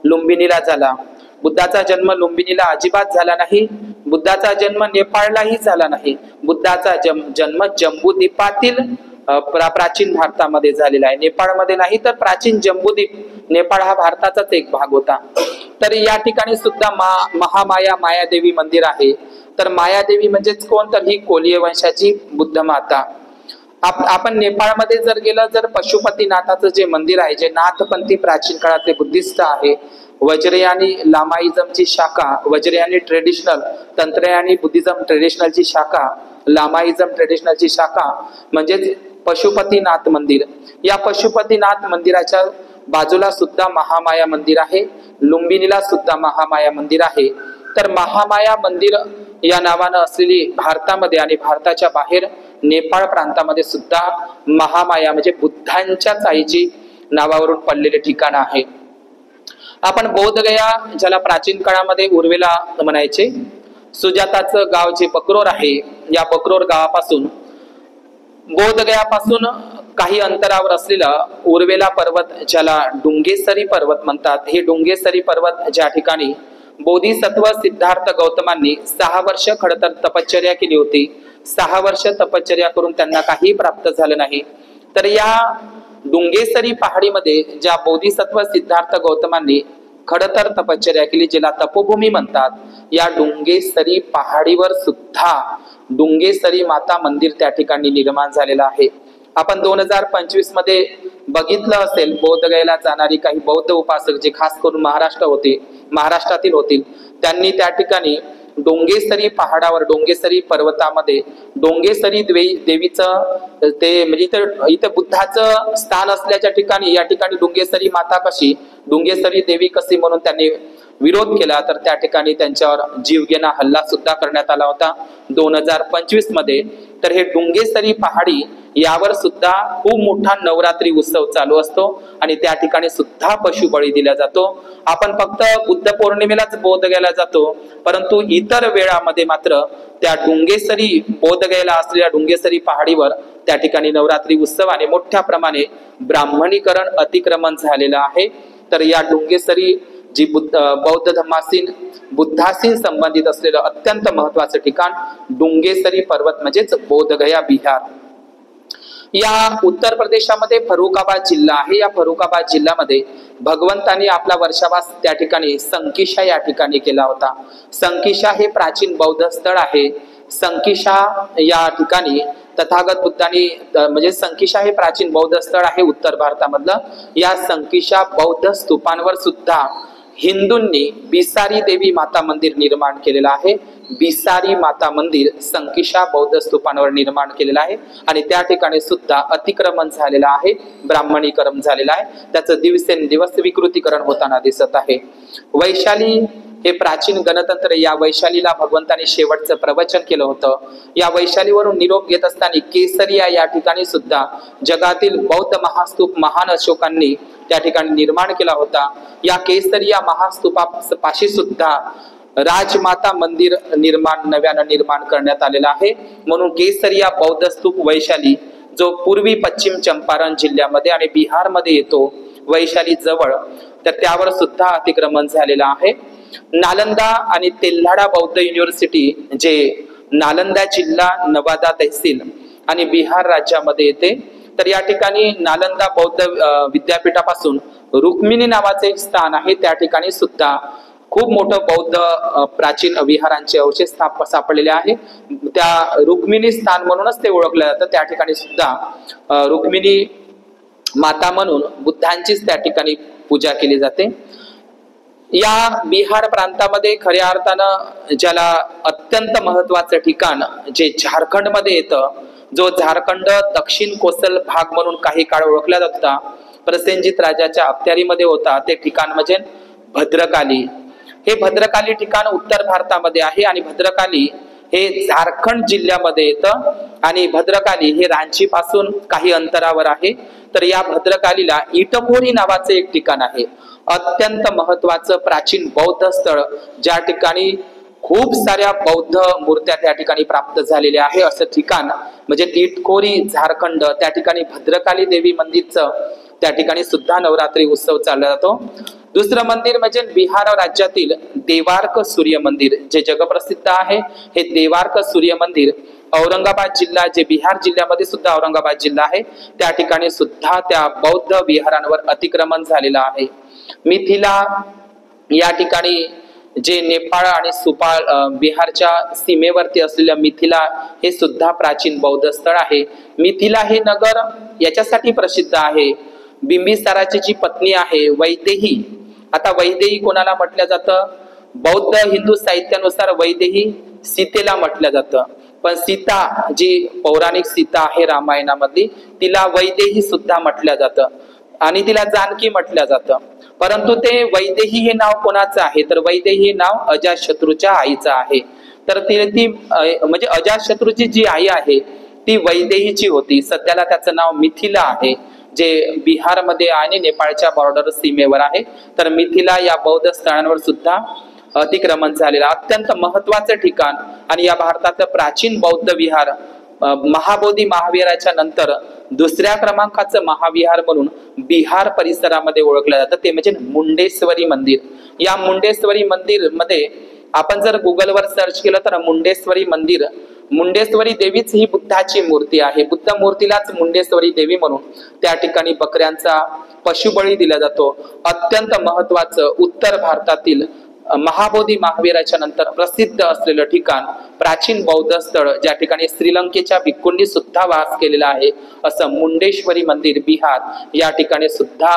Speaker 1: लुंबिनीला झाला. बुद्धाचा जन्म लुंबिनीला अजिबात झाला नाही. बुद्धाचा जन्म नेपाळलाही झाला नाही. बुद्धाचा जन्म जम्बूद्वीपातील प्राचीन भारतामध्ये झालेला आहे, नेपाळमध्ये नाही. तर प्राचीन जम्बूद्वीप, नेपाळ हा भारताचाच एक भाग होता. तर या ठिकाणी सुद्धा महामाया मायादेवी मंदिर आहे. तर मायादेवी म्हणजेच कोण, तर ही कोलीय वंशाची बुद्ध माता. आपण नेपाळमध्ये जर गेलं, जर पशुपतीनाथाचं जे मंदिर आहे, जे नाथपंथी प्राचीन काळातले बुद्धिस्ट आहे, वज्रयानी लामाइझमची शाखा, वज्रयानी ट्रेडिशनल, तंत्रयानी बुद्धिझम ट्रेडिशनलची शाखा, लामाइझम ट्रेडिशनलची शाखा म्हणजेच पशुपतीनाथ मंदिर. या पशुपतीनाथ मंदिराच्या बाजूला सुद्धा महामाया मंदिर आहे. लुंबिनीला सुद्धा महामाया मंदिर आहे. तर महामाया मंदिर या नावानं असलेली भारतामध्ये आणि भारताच्या बाहेर नेपाळ प्रांतामध्ये सुद्धा महामाया म्हणजे बुद्धांच्याच आईची नावावरून पडलेले ठिकाण आहे. आपण बोधगया, ज्याला प्राचीन काळामध्ये उर्वेला म्हणायचे, सुजाताचं गाव जे बकरोर आहे, या बकरोर गावापासून बोधगयापासून काही अंतरावर असलेला उर्वेला पर्वत, ज्याला डुंगेसरी पर्वत म्हणतात, हे डुंगेसरी पर्वत ज्या ठिकाणी बोधिसत्व सिद्धार्थ गौतमांनी 6 वर्ष खडतर तपश्चर्या केली होती. 6 वर्ष तपश्चर्या करून त्यांना काही प्राप्त झालं नाही. तर या डुंगेसरी पहाडीमध्ये ज्या बोधिसत्व सिद्धार्थ गौतमांनी खडतर तपश्चर्या केली, ज्याला तपोभूमी म्हणतात, या डुंगेसरी पहाडीवर सुद्धा डुंगेसरी माता मंदिर त्या ठिकाणी निर्माण झालेलं आहे. आपण 2025 मध्ये बघितलं असेल, बोधगयेला जाणारी काही बौद्ध उपासक जे खास करून महाराष्ट्रातील होतील, त्यांनी त्या ठिकाणी डोंगेसरी पहाडावर, डोंगेसरी पर्वतामध्ये डोंगेसरी देवीचं ते म्हणजे इथं बुद्धाचं स्थान असल्याच्या ठिकाणी या ठिकाणी डुंगेसरी माता कशी, डुंगेसरी देवी कशी म्हणून त्यांनी विरोध केला. तर त्या ठिकाणी त्यांच्यावर जीवघेणा हल्ला सुद्धा करण्यात आला होता 2025 मध्ये. तर हे डुंगेसरी पहाडी, यावर सुद्धा खूप मोठा नवरात्री उत्सव चालू असतो आणि त्या ठिकाणी सुद्धा पशुबळी दिला जातो. आपण फक्त बुद्ध पौर्णिमेलाच बोधगयेला जातो, परंतु इतर वेळामध्ये मात्र त्या डुंगेसरी, बोधगयेला असलेल्या डुंगेसरी पहाडीवर त्या ठिकाणी नवरात्री उत्सव आणि मोठ्या प्रमाणे ब्राह्मणीकरण अतिक्रमण झालेलं आहे. तर या डुंगेसरी जी बौद्ध धर्मासीन, बुद्धासीन संबंधित असलेलं अत्यंत महत्वाचं ठिकाण डुंगेसरी पर्वत म्हणजेच बोधगया बिहार. या उत्तर प्रदेशामध्ये फरुखाबाद जिल्हा आहे. या फरुखाबाद जिल्ह्यामध्ये भगवंतांनी आपला वर्षावास त्या ठिकाणी संकिशा या ठिकाणी केला होता. संकिशा हे प्राचीन बौद्ध स्थळ आहे. संकिशा या ठिकाणी तथागत बुद्धांनी म्हणजे संकिशा हे प्राचीन बौद्ध स्थळ आहे उत्तर भारतामधलं. या संकिशा बौद्ध स्तूपांवर सुद्धा हिंदूंनी बिसारी देवी माता मंदिर निर्माण केलेलं आहे. बिसारी माता मंदिर संकिशा बौद्ध स्तूपांवर निर्माण केलेलं आहे आणि त्या ठिकाणी सुद्धा अतिक्रमण झालेलं आहे, ब्राह्मणीकरण झालेलं आहे. त्याचं दिवसेंदिवस विकृतीकरण होताना दिसत आहे. वैशाली हे प्राचीन गणतंत्र, या वैशालीला भगवंताने शेवटचं प्रवचन केलं होतं. या वैशालीवरून निरोप घेत असताना केसरिया या ठिकाणी सुद्धा जगातील बौद्ध महास्तूप महान अशोकांनी त्या ठिकाणी निर्माण केला होता. या केसरिया महास्तूपापाशी सुद्धा राजमाता मंदिर नव्यानं निर्माण करण्यात आलेलं आहे. म्हणून केसरिया बौद्ध स्तूप वैशाली, जो पूर्वी पश्चिम चंपारण जिल्ह्यामध्ये आणि बिहारमध्ये येतो, वैशाली जवळ, तर त्यावर सुद्धा अतिक्रमण झालेलं आहे. नालंदा आणि तेल्हाडा बौद्ध युनिव्हर्सिटी, जे नालंदा जिल्हा, नवादा तहसील आणि बिहार राज्यामध्ये येते, तर या ठिकाणी नालंदा बौद्ध विद्यापीठापासून रुक्मिणी नावाचे एक स्थान आहे. त्या ठिकाणी सुद्धा खूप मोठं बौद्ध प्राचीन विहारांचे अवशेष सापडलेले आहे. त्या रुक्मिणी स्थान म्हणूनच ते ओळखलं जातं. त्या ठिकाणी सुद्धा रुक्मिणी माता म्हणून बुद्धांचीच त्या ठिकाणी पूजा केली जाते. या बिहार प्रांतामध्ये खऱ्या अर्थानं ज्याला अत्यंत महत्वाचं ठिकाण जे झारखंड मध्ये येतं, जो झारखंड दक्षिण कोसल भाग म्हणून काही काळ ओळखला जात होता, प्रसेनजित राजाच्या अखत्यारीमध्ये होता, ते ठिकाण म्हणजे भद्रकाली. हे भद्रकाली ठिकाण उत्तर भारतामध्ये आहे आणि भद्रकाली हे झारखंड जिल्ह्यामध्ये येतं आणि भद्रकाली हे रांची पासून काही अंतरावर आहे. तर या भद्रकालीला इटखोरी नावाचे एक ठिकाण आहे, अत्यंत महत्वाचं प्राचीन बौद्ध स्थळ, ज्या ठिकाणी खूप साऱ्या बौद्ध मूर्त्या त्या ठिकाणी प्राप्त झालेल्या आहे. असं ठिकाण म्हणजे इटखोरी झारखंड. त्या ठिकाणी भद्रकाली देवी मंदिरचं त्या ठिकाणी सुद्धा नवरात्री उत्सव चालला जातो. दुसरं मंदिर म्हणजे बिहार राज्यातील देवार्क सूर्य मंदिर, जे जगप्रसिद्ध आहे. हे देवार्क सूर्य मंदिर औरंगाबाद जिल्हा, जे बिहार जिल्ह्यामध्ये सुद्धा औरंगाबाद जिल्हा आहे, त्या ठिकाणी सुद्धा त्या बौद्ध विहारांवर अतिक्रमण झालेलं आहे. मिथिला या ठिकाणी, जे नेपाळ आणि बिहारच्या सीमेवरती असलेल्या मिथिला, हे सुद्धा प्राचीन बौद्ध स्थळ आहे. मिथिला हे नगर याच्यासाठी प्रसिद्ध आहे, बिंबिसाराची जी पत्नी आहे वैदेही. आता वैदेही कोणाला म्हटलं जातं? बौद्ध हिंदू साहित्यानुसार वैदेही सीतेला म्हटलं जातं, पण सीता, जी पौराणिक सीता आहे रामायणामधली, तिला वैदेही सुद्धा म्हटलं जातं आणि तिला जानकी म्हटलं जातं. परंतु ते वैदेही हे नाव कोणाचं आहे? तर वैदेही हे नाव अजातशत्रूच्या आईचं आहे. तर ती म्हणजे अजातशत्रूची जी आई आहे ती वैदेहीची होती. सध्याला त्याचं नाव मिथिला आहे, जे बिहारमध्ये आणि नेपाळच्या बॉर्डर सीमेवर आहे. तर मिथिला या बौद्ध स्थळांवर सुद्धा अतिक्रमण झालेलं अत्यंत महत्वाचं ठिकाण. आणि या भारताचं प्राचीन बौद्ध विहार, महाबोधी महाविहाराच्या नंतर दुसऱ्या क्रमांकाचं महाविहार म्हणून बिहार परिसरामध्ये ओळखलं जातं, ते म्हणजे मुंडेश्वरी मंदिर. या मुंडेश्वरी मंदिर मध्ये आपण जर गुगलवर सर्च केलं तर मुंडेश्वरी मंदिर, मुंडेश्वरी देवीच ही बुद्धाची मूर्ती आहे. बुद्ध मूर्तीलाच मुंडेश्वरी देवी म्हणून त्या ठिकाणी बकऱ्यांचा पशुबळी दिला जातो. अत्यंत महत्वाचं उत्तर भारतातील महाबोधी महावीराच्या नंतर प्रसिद्ध असलेलं ठिकाण, प्राचीन बौद्ध स्थळ, ज्या ठिकाणी श्रीलंकेच्या भिक्खूंनी सुद्धा वास केलेला आहे, असं मुंडेश्वरी मंदिर बिहार, या ठिकाणी सुद्धा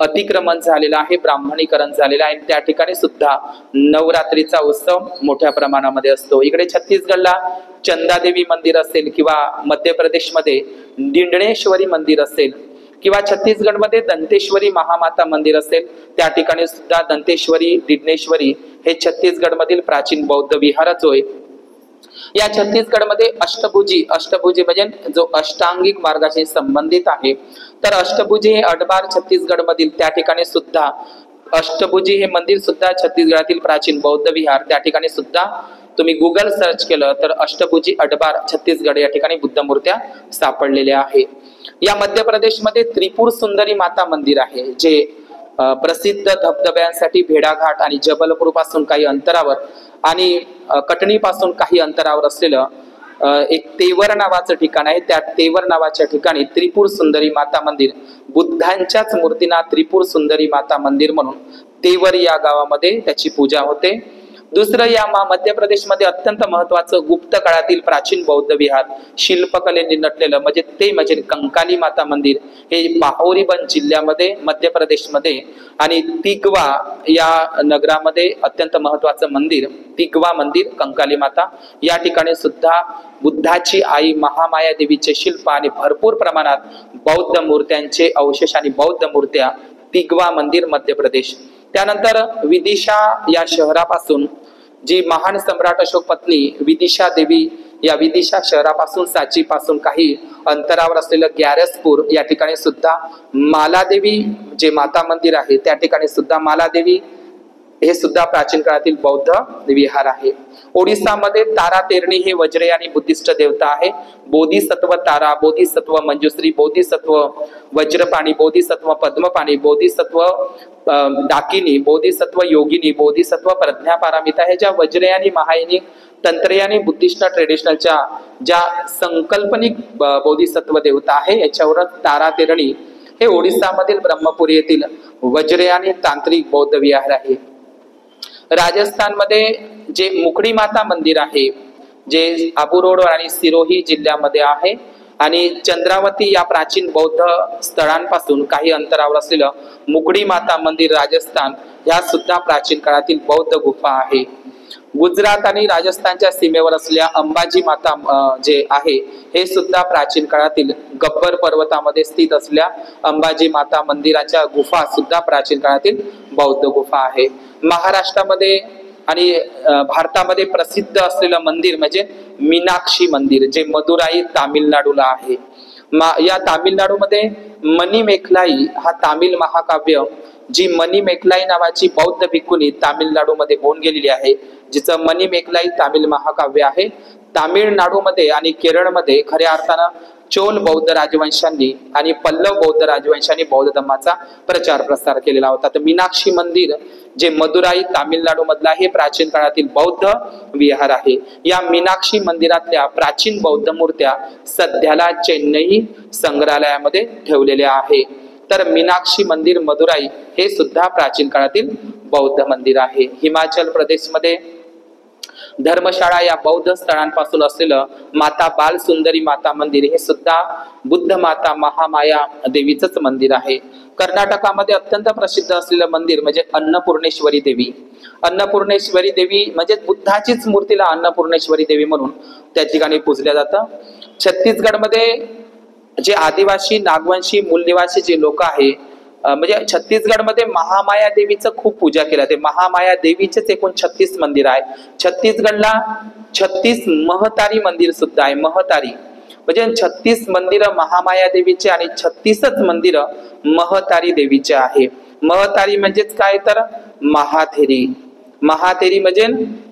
Speaker 1: अतिक्रमण झालेलं आहे, ब्राह्मणीकरण झालेलं आहे. त्या ठिकाणी सुद्धा नवरात्रीचा उत्सव मोठ्या प्रमाणामध्ये असतो. इकडे छत्तीसगडला चंदादेवी मंदिर असेल किंवा मध्य प्रदेशमध्ये दिंडणेश्वरी मंदिर असेल किंवा छत्तीसगडमध्ये दंतेश्वरी महामाता मंदिर असेल, त्या ठिकाणी सुद्धा दंतेश्वरी, दिंडणेश्वरी हे छत्तीसगडमधील प्राचीन बौद्ध विहारच होय. या छत्तीसगडमध्ये अष्टभुजी म्हणजे जो अष्टांगिक मार्गाशी संबंधित आहे, तर अष्टभुजी हे अडबार छत्तीसगडमधील, त्या ठिकाणी सुद्धा अष्टभुजी हे मंदिर सुद्धा छत्तीसगडातील प्राचीन बौद्ध विहार. त्या ठिकाणी सुद्धा तुम्ही गुगल सर्च केलं तर अष्टभुजी अडबार छत्तीसगड या ठिकाणी बुद्ध मूर्त्या सापडलेल्या आहे. या मध्य प्रदेशमध्ये त्रिपुर सुंदरी माता मंदिर आहे, जे प्रसिद्ध धबधब्यांसाठी भेड़ाघाट आणि जबलपूर पासून काही अंतरावर आणि कटनी पासून काही अंतरावर असलेलं एक तेवर नावाचं ठिकाण आहे. त्या तेवर नावाच्या ठिकाणी त्रिपुर सुंदरी माता मंदिर, बुद्धांच्याच मूर्तींना त्रिपुर सुंदरी माता मंदिर म्हणून तेवर या गावामध्ये त्याची पूजा होते. दुसरं या मध्य प्रदेशमध्ये अत्यंत महत्वाचं गुप्त काळातील प्राचीन बौद्ध विहार शिल्पकलेने नटलेलं म्हणजे कंकाली माता मंदिर हे बाहोरीबंद जिल्ह्यामध्ये मध्य प्रदेशमध्ये आणि तिगवा या नगरामध्ये अत्यंत महत्वाचं मंदिर तिगवा मंदिर कंकाली माता या ठिकाणी सुद्धा बुद्धाची आई महामाया देवीचे शिल्प आणि भरपूर प्रमाणात बौद्ध मूर्त्यांचे अवशेष आणि बौद्ध मूर्त्या तिगवा मंदिर मध्य प्रदेश। त्यानंतर विदिशा या शहरापासून जी महान सम्राट अशोक पत्नी विदिशा देवी या विदिशा शहरापासून सांची पासून काही अंतरावर असलेलं ग्यारसपूर या ठिकाणी सुद्धा मालादेवी जे माता मंदिर आहे त्या ठिकाणी सुद्धा मालादेवी हे सुद्धा प्राचीन काळातील बौद्ध विहार आहे। ओडिसामध्ये तारा तेरणी हे वज्रयानी बुद्धिस्ट देवता आहे। बोधिसत्व तारा, बोधिसत्व मंजुश्री, बोधिसत्व वज्रपाणी, बोधिसत्व पद्मपाणी, बोधिसत्व डाकिनी, बोधिसत्व योगिनी, बोधिसत्व प्रज्ञापारामिता हे ज्या वज्रयानी महायानी तंत्रयानी बुद्धिस्ट ट्रेडिशनलच्या ज्या संकल्पनिक बोधिसत्व देवता आहे याच्यावर तारा तेरणी हे ओडिसामधील ब्रह्मपुरी येथील वज्रयानी तांत्रिक बौद्ध विहार आहे। राजस्थानमध्ये जे मुकडी माता मंदिर आहे जे आबू रोड आणि सिरोही जिल्ह्यामध्ये आहे आणि चंद्रावती या प्राचीन बौद्ध स्थळांपासून काही अंतरावर असलेलं मुकडी माता मंदिर राजस्थान या सुद्धा प्राचीन काळातील बौद्ध गुफा आहे। गुजरात आणि राजस्थानच्या सीमेवर असलेल्या अंबाजी माता जे आहे हे सुद्धा प्राचीन काळातील गब्बर पर्वतामध्ये स्थित असलेल्या अंबाजी माता मंदिराच्या गुफा सुद्धा प्राचीन काळातील बौद्ध गुफा आहे। महाराष्ट्रामध्ये आणि भारतामध्ये प्रसिद्ध असलेलं मंदिर म्हणजे मीनाक्षी मंदिर जे मदुराई तामिळनाडूला आहे। या तामिळनाडूमध्ये मणिमेखलाई हा तामिळ महाकाव्य जी मणिमेखलाई नावाची बौद्ध भिक्खुनी तामिळनाडूमध्ये होऊन गेलेली आहे जिचं मणिमेखलाई तामिळ महाकाव्य आहे। तामिळनाडूमध्ये आणि केरळमध्ये खऱ्या अर्थानं चोल बौद्ध राजवंशांनी आणि पल्लव बौद्ध राजवंशांनी बौद्ध धर्माचा प्रचार प्रसार केलेला होता। तर मीनाक्षी मंदिर जे मदुराई तामिळनाडू मधला हे प्राचीन काळातील बौद्ध विहार आहे। या मीनाक्षी मंदिरातल्या प्राचीन बौद्ध मूर्त्या सध्याला चेन्नई संग्रहालयामध्ये ठेवलेल्या आहे। तर मीनाक्षी मंदिर मदुराई हे सुद्धा प्राचीन काळातील बौद्ध मंदिर आहे। हिमाचल प्रदेशमध्ये धर्मशाळा या बौद्ध स्थळांपासून असलेलं माता बाल सुंदरी माता मंदिर हे सुद्धा बुद्ध माता महामाया देवीचंच मंदिर आहे। कर्नाटकामध्ये अत्यंत प्रसिद्ध असलेलं मंदिर म्हणजे अन्नपूर्णेश्वरी देवी। अन्नपूर्णेश्वरी देवी म्हणजे बुद्धाचीच मूर्तीला अन्नपूर्णेश्वरी देवी म्हणून त्या ठिकाणी पूजल्या जातं। छत्तीसगडमध्ये जे आदिवासी नागवंशी मूल निवासी जे लोक आहे म्हणजे छत्तीसगडमध्ये महामाया देवीचं खूप पूजा केल्या जाते। महामाया देवीचेच एकूण 36 मंदिर आहे। छत्तीसगडला 36 महतारी मंदिर सुद्धा आहे। महतारी म्हणजे 36 मंदिरं महामाया देवीचे आणि 36च मंदिरं महतारी देवीचे आहे। महतारी म्हणजेच काय तर महाथेरी। महाथेरी म्हणजे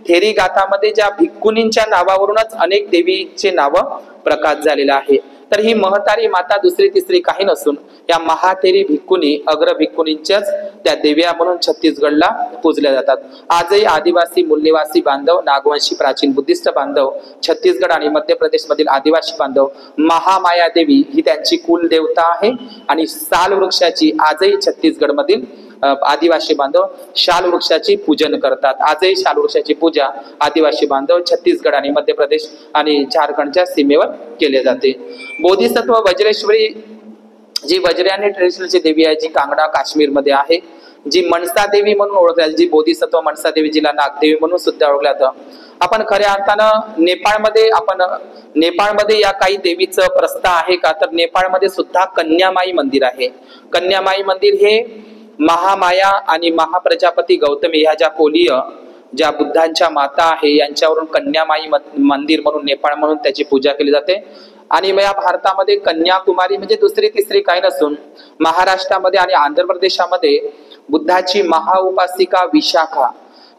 Speaker 1: थेरी गाथामध्ये ज्या भिक्खुनींच्या नावावरूनच अनेक देवीचे नाव प्रकाश झालेले आहे। तर ही महतारी माता दुसरी तिसरी काही नसून या महाथेरी भिक्खुनी अग्र भिक्खुनींच्याच त्या देव्या म्हणून छत्तीसगडला पूजल्या जातात। आजही आदिवासी मूलनिवासी बांधव नागवंशी प्राचीन बुद्धिस्ट बांधव छत्तीसगड आणि मध्य प्रदेश मधील आदिवासी बांधव महामाया देवी ही त्यांची कुल देवता आहे आणि साल वृक्षाची आजही छत्तीसगड मधील आदिवासी बांधव शाल वृक्षाची पूजन करतात। आजही शाल वृक्षाची पूजा आदिवासी बांधव छत्तीसगड आणि मध्य प्रदेश आणि झारखंडच्या सीमेवर केले जाते। बोधिसत्व वज्रेश्वरी जी वज्रयानी ट्रेडिशनलची देवी आहे जी कांगडा काश्मीर मध्ये आहे। जी मनसा देवी म्हणून ओळखल्या जी बोधिसत्व मनसा देवी जिला नागदेवी म्हणून सुद्धा ओळखल्या जातं। आपण खऱ्या अर्थानं नेपाळमध्ये या काही देवीचं प्रस्थ आहे का तर नेपाळमध्ये सुद्धा कन्यामाई मंदिर आहे। कन्यामाई मंदिर हे महामाया आणि महाप्रजापती गौतमी ह्या ज्या कोलीय ज्या बुद्धांच्या माता आहे यांच्यावरून कन्यामाई मंदिर म्हणून नेपाळ म्हणून त्याची पूजा केली जाते। आणि या भारतामध्ये कन्याकुमारी म्हणजे दुसरी तिसरी काही नसून महाराष्ट्रामध्ये आणि आंध्र प्रदेशामध्ये बुद्धाची महाउपासिका विशाखा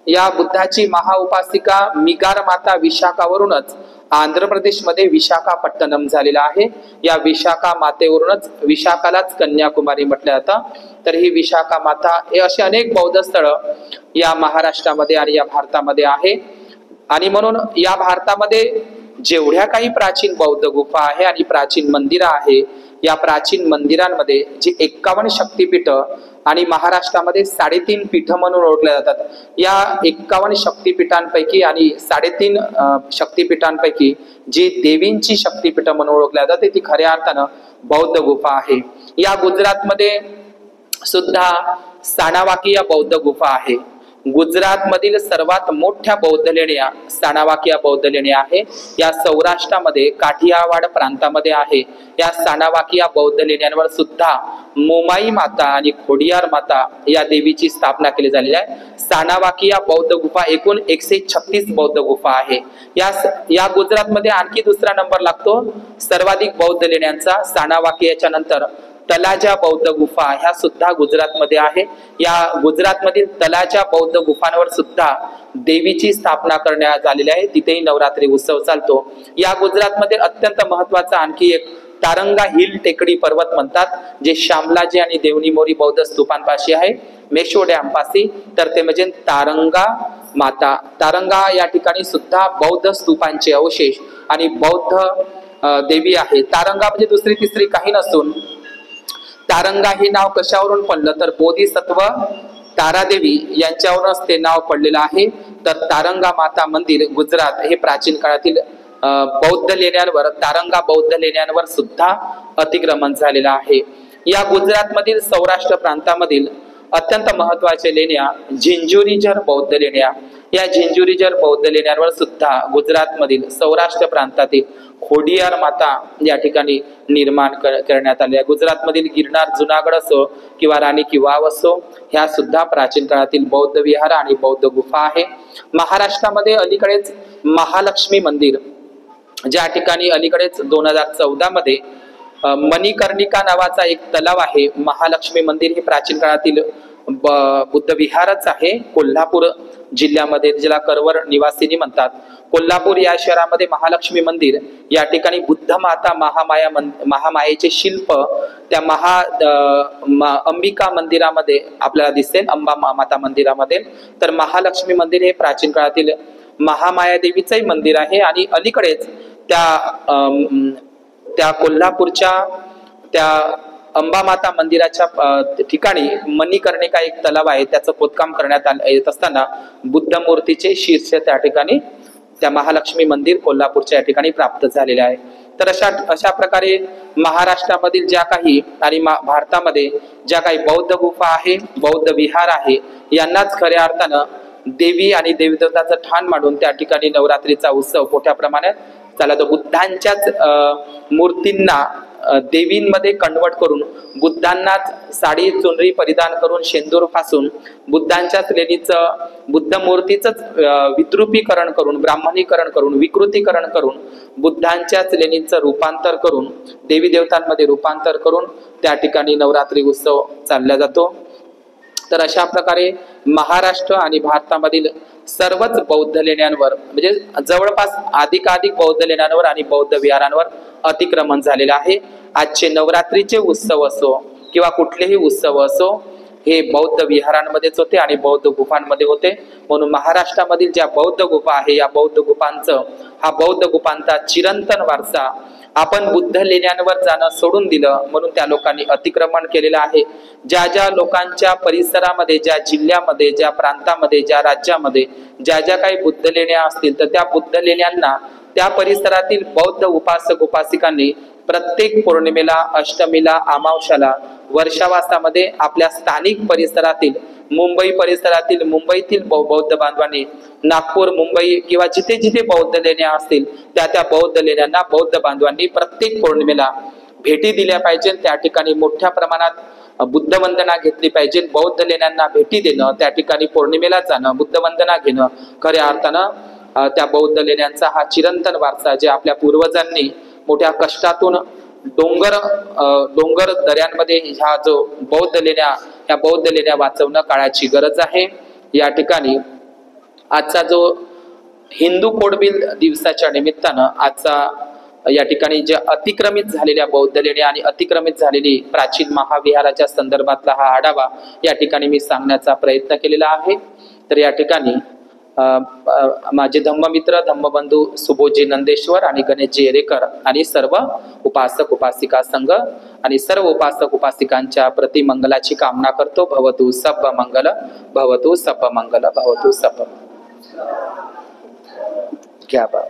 Speaker 1: या बुद्धाची महाउपासिका मिगार माता विशाखावरूनच आंध्र प्रदेशमध्ये विशाखापट्टणम झालेला आहे। या विशाखा मातेवरूनच विशाखालाच कन्याकुमारी म्हटलं जातं। तर ही विशाखा माता हे असे अनेक बौद्ध स्थळ या महाराष्ट्रामध्ये आणि या भारतामध्ये आहे। आणि म्हणून या भारतामध्ये जेवढ्या काही प्राचीन बौद्ध गुफा आहे आणि प्राचीन मंदिरं आहे या प्राचीन मंदिरांमध्ये जी 51 शक्तिपीठ आणि महाराष्ट्रामध्ये 3.5 पीठ म्हणून ओळखल्या जातात. या 51 शक्तिपीठांपैकी आणि 3.5 शक्तिपीठांपैकी जी देवींची शक्तिपीठ म्हणून ओळखल्या जाते ती खऱ्या अर्थानं बौद्ध गुफा आहे. या गुजरातमध्ये सुद्धा सानावाकी या बौद्ध गुफा आहे. गुजरात मधील सर्वात मोठ्या बौद्ध लेण्या सानावाकी या बौद्ध लेण्या आहे. या सौराष्ट्रामध्ये काठियावाड प्रांतामध्ये आहे. या सानावाकी या बौद्ध लेण्यांवर सुद्धा मोमाई माता आणि खोडियार माता या देवीची स्थापना केली झालेली आहे. सानावाकी या बौद्ध गुफा एकूण 136 बौद्ध गुफा आहे. या गुजरातमध्ये आणखी दुसरा नंबर लागतो सर्वाधिक बौद्ध लेण्यांचा. सानावाकी याच्या नंतर तलाजा बौद्ध गुफा ह्या सुद्धा गुजरातमध्ये आहे. या गुजरातमधील तलाजा बौद्ध गुफांवर सुद्धा देवीची स्थापना करण्यात आलेली आहे. तिथेही नवरात्री उत्सव चालतो. या गुजरातमध्ये अत्यंत महत्वाचा आणखी एक तारंगा हिल टेकडी पर्वत म्हणतात जे शामलाजी आणि देवनी मोरी बौद्ध स्तूपांपाशी आहे मेशो डॅम पाशी. तर ते म्हणजे तारंगा माता. तारंगा या ठिकाणी सुद्धा बौद्ध स्तूपांचे अवशेष आणि बौद्ध देवी आहे. तारंगा म्हणजे दुसरी तिसरी काही नसून तारंगा हे नाव कशावरून पडलं तर बोधिसत्व तारादेवी यांच्यावरूनच ते नाव पडलेलं आहे. तर तारंगा माता मंदिर गुजरात हे प्राचीन काळातील बौद्ध लेण्यांवर तारंगा बौद्ध लेण्यांवर सुद्धा अतिक्रमण झालेलं आहे. या गुजरातमधील सौराष्ट्र प्रांतामधील अत्यंत महत्वाच्या लेण्या झिंजुरीजर बौद्ध लेण्या. या झिंजुरीजर बौद्ध लेण्यांवर सुद्धा गुजरातमधील सौराष्ट्र प्रांतातील खोडियार माता या ठिकाणी निर्माण करण्यात आल्या. गुजरातमधील गिरनार जुनागड असो किंवा राणी की वाव असो ह्या सुद्धा प्राचीन काळातील बौद्ध विहार आणि बौद्ध गुफा आहे. महाराष्ट्रामध्ये अलीकडेच महालक्ष्मी मंदिर ज्या ठिकाणी अलीकडेच 2014 मध्ये मणिकर्णिका नावाचा एक तलाव आहे. महालक्ष्मी मंदिर हे प्राचीन काळातील बुद्ध विहारच आहे. कोल्हापूर जिल्ह्यामध्ये ज्याला करवर निवासिनी म्हणतात. कोल्हापूर या शहरामध्ये महालक्ष्मी मंदिर या ठिकाणी बुद्ध माता महामायेचे शिल्प त्या अंबिका मंदिरामध्ये आपल्याला दिसेल. अंबा माता मंदिरामध्ये. तर महालक्ष्मी मंदिर हे प्राचीन काळातील महामाया देवीचंही मंदिर आहे. आणि अलीकडेच त्या कोल्हापूरच्या त्या अंबामाता मंदिराच्या ठिकाणी मणिकर्णिका एक तलाव आहे. त्याचं खोदकाम करण्यात येत असताना बुद्ध मूर्तीचे शीर्ष त्या ठिकाणी त्या महालक्ष्मी मंदिर कोल्हापूरच्या या ठिकाणी प्राप्त झालेले आहे. तर अशा प्रकारे महाराष्ट्रामधील ज्या काही आणि भारतामध्ये ज्या काही बौद्ध गुफा आहे बौद्ध विहार आहे यांनाच खऱ्या अर्थानं देवी आणि देवदेवताचं ठाण मांडून त्या ठिकाणी नवरात्रीचा उत्सव मोठ्या प्रमाणात चालतो. बुद्धांच्याच मूर्तींना देवींमध्ये कन्वर्ट करून बुद्धांनाच साडी चुनरी परिधान करून शेंदूर फासून बुद्धांच्याच लेणीचं बुद्ध मूर्तीच विद्रुपीकरण करून ब्राह्मणीकरण करून विकृतीकरण करून बुद्धांच्याच लेणीचं रूपांतर करून देवी देवतांमध्ये रूपांतर करून त्या ठिकाणी नवरात्री उत्सव चालला जातो. तर अशा प्रकारे महाराष्ट्र आणि भारतामधील सर्वच बौद्ध लेण्यांवर म्हणजे जवळपास अधिकाधिक बौद्ध लेण्यांवर आणि बौद्ध विहारांवर अतिक्रमण झालेलं आहे. आजचे नवरात्रीचे उत्सव असो किंवा कुठलेही उत्सव असो हे बौद्ध विहारांमध्येच होते आणि बौद्ध गुफांमध्ये होते. म्हणून महाराष्ट्रामधील ज्या बौद्ध गुफा आहे या बौद्ध गुफांचा चिरंतन वारसा आपण बुद्ध लेण्यांवर जाणं सोडून दिलं म्हणून त्या लोकांनी अतिक्रमण केलेलं आहे. ज्या ज्या लोकांच्या परिसरामध्ये ज्या जिल्ह्यामध्ये ज्या प्रांतामध्ये ज्या राज्यामध्ये ज्या ज्या काही बुद्ध लेण्या असतील तर त्या बुद्ध लेण्यांना त्या परिसरातील बौद्ध उपासक उपासिकांनी प्रत्येक पौर्णिमेला अष्टमीला अमावस्याला वर्षावासामध्ये आपल्या स्थानिक परिसरातील मुंबईतील बौद्ध बांधवांनी नागपूर मुंबई किंवा जिथे जिथे बौद्ध लेण्या असतील त्या बौद्ध लेण्यांना बौद्ध बांधवांनी प्रत्येक पौर्णिमेला भेटी दिल्या पाहिजे. त्या ठिकाणी मोठ्या प्रमाणात बुद्ध वंदना घेतली पाहिजे. बौद्ध लेण्यांना भेटी देणं त्या ठिकाणी पौर्णिमेला जाणं बुद्ध वंदना घेणं खऱ्या अर्थानं त्या बौद्ध लेण्यांचा हा चिरंतन वारसा जे आपल्या पूर्वजांनी मोठ्या कष्टातून डोंगर दऱ्यांमध्ये ह्या जो बौद्ध लेण्या वाचवणं काळाची गरज आहे. या ठिकाणी आजचा जो हिंदू कोडबिल दिवसाच्या निमित्तानं आजचा या ठिकाणी ज्या अतिक्रमित झालेल्या बौद्ध लेण्या आणि अतिक्रमित झालेली प्राचीन महाविहाराच्या संदर्भातला हा आढावा या ठिकाणी मी सांगण्याचा प्रयत्न केलेला आहे. तर या ठिकाणी माझे धम्ममित्र धम्मबंधू सुबोधजी नंदेश्वर आणि गणेशजी एरेकर आणि सर्व उपासक उपासिका संघ आणि सर्व उपासक उपासिकांच्या प्रति मंगलाची कामना करतो. भवतु सब मंगल, भवतु सब मंगल, भवतु सब. घ्या बा.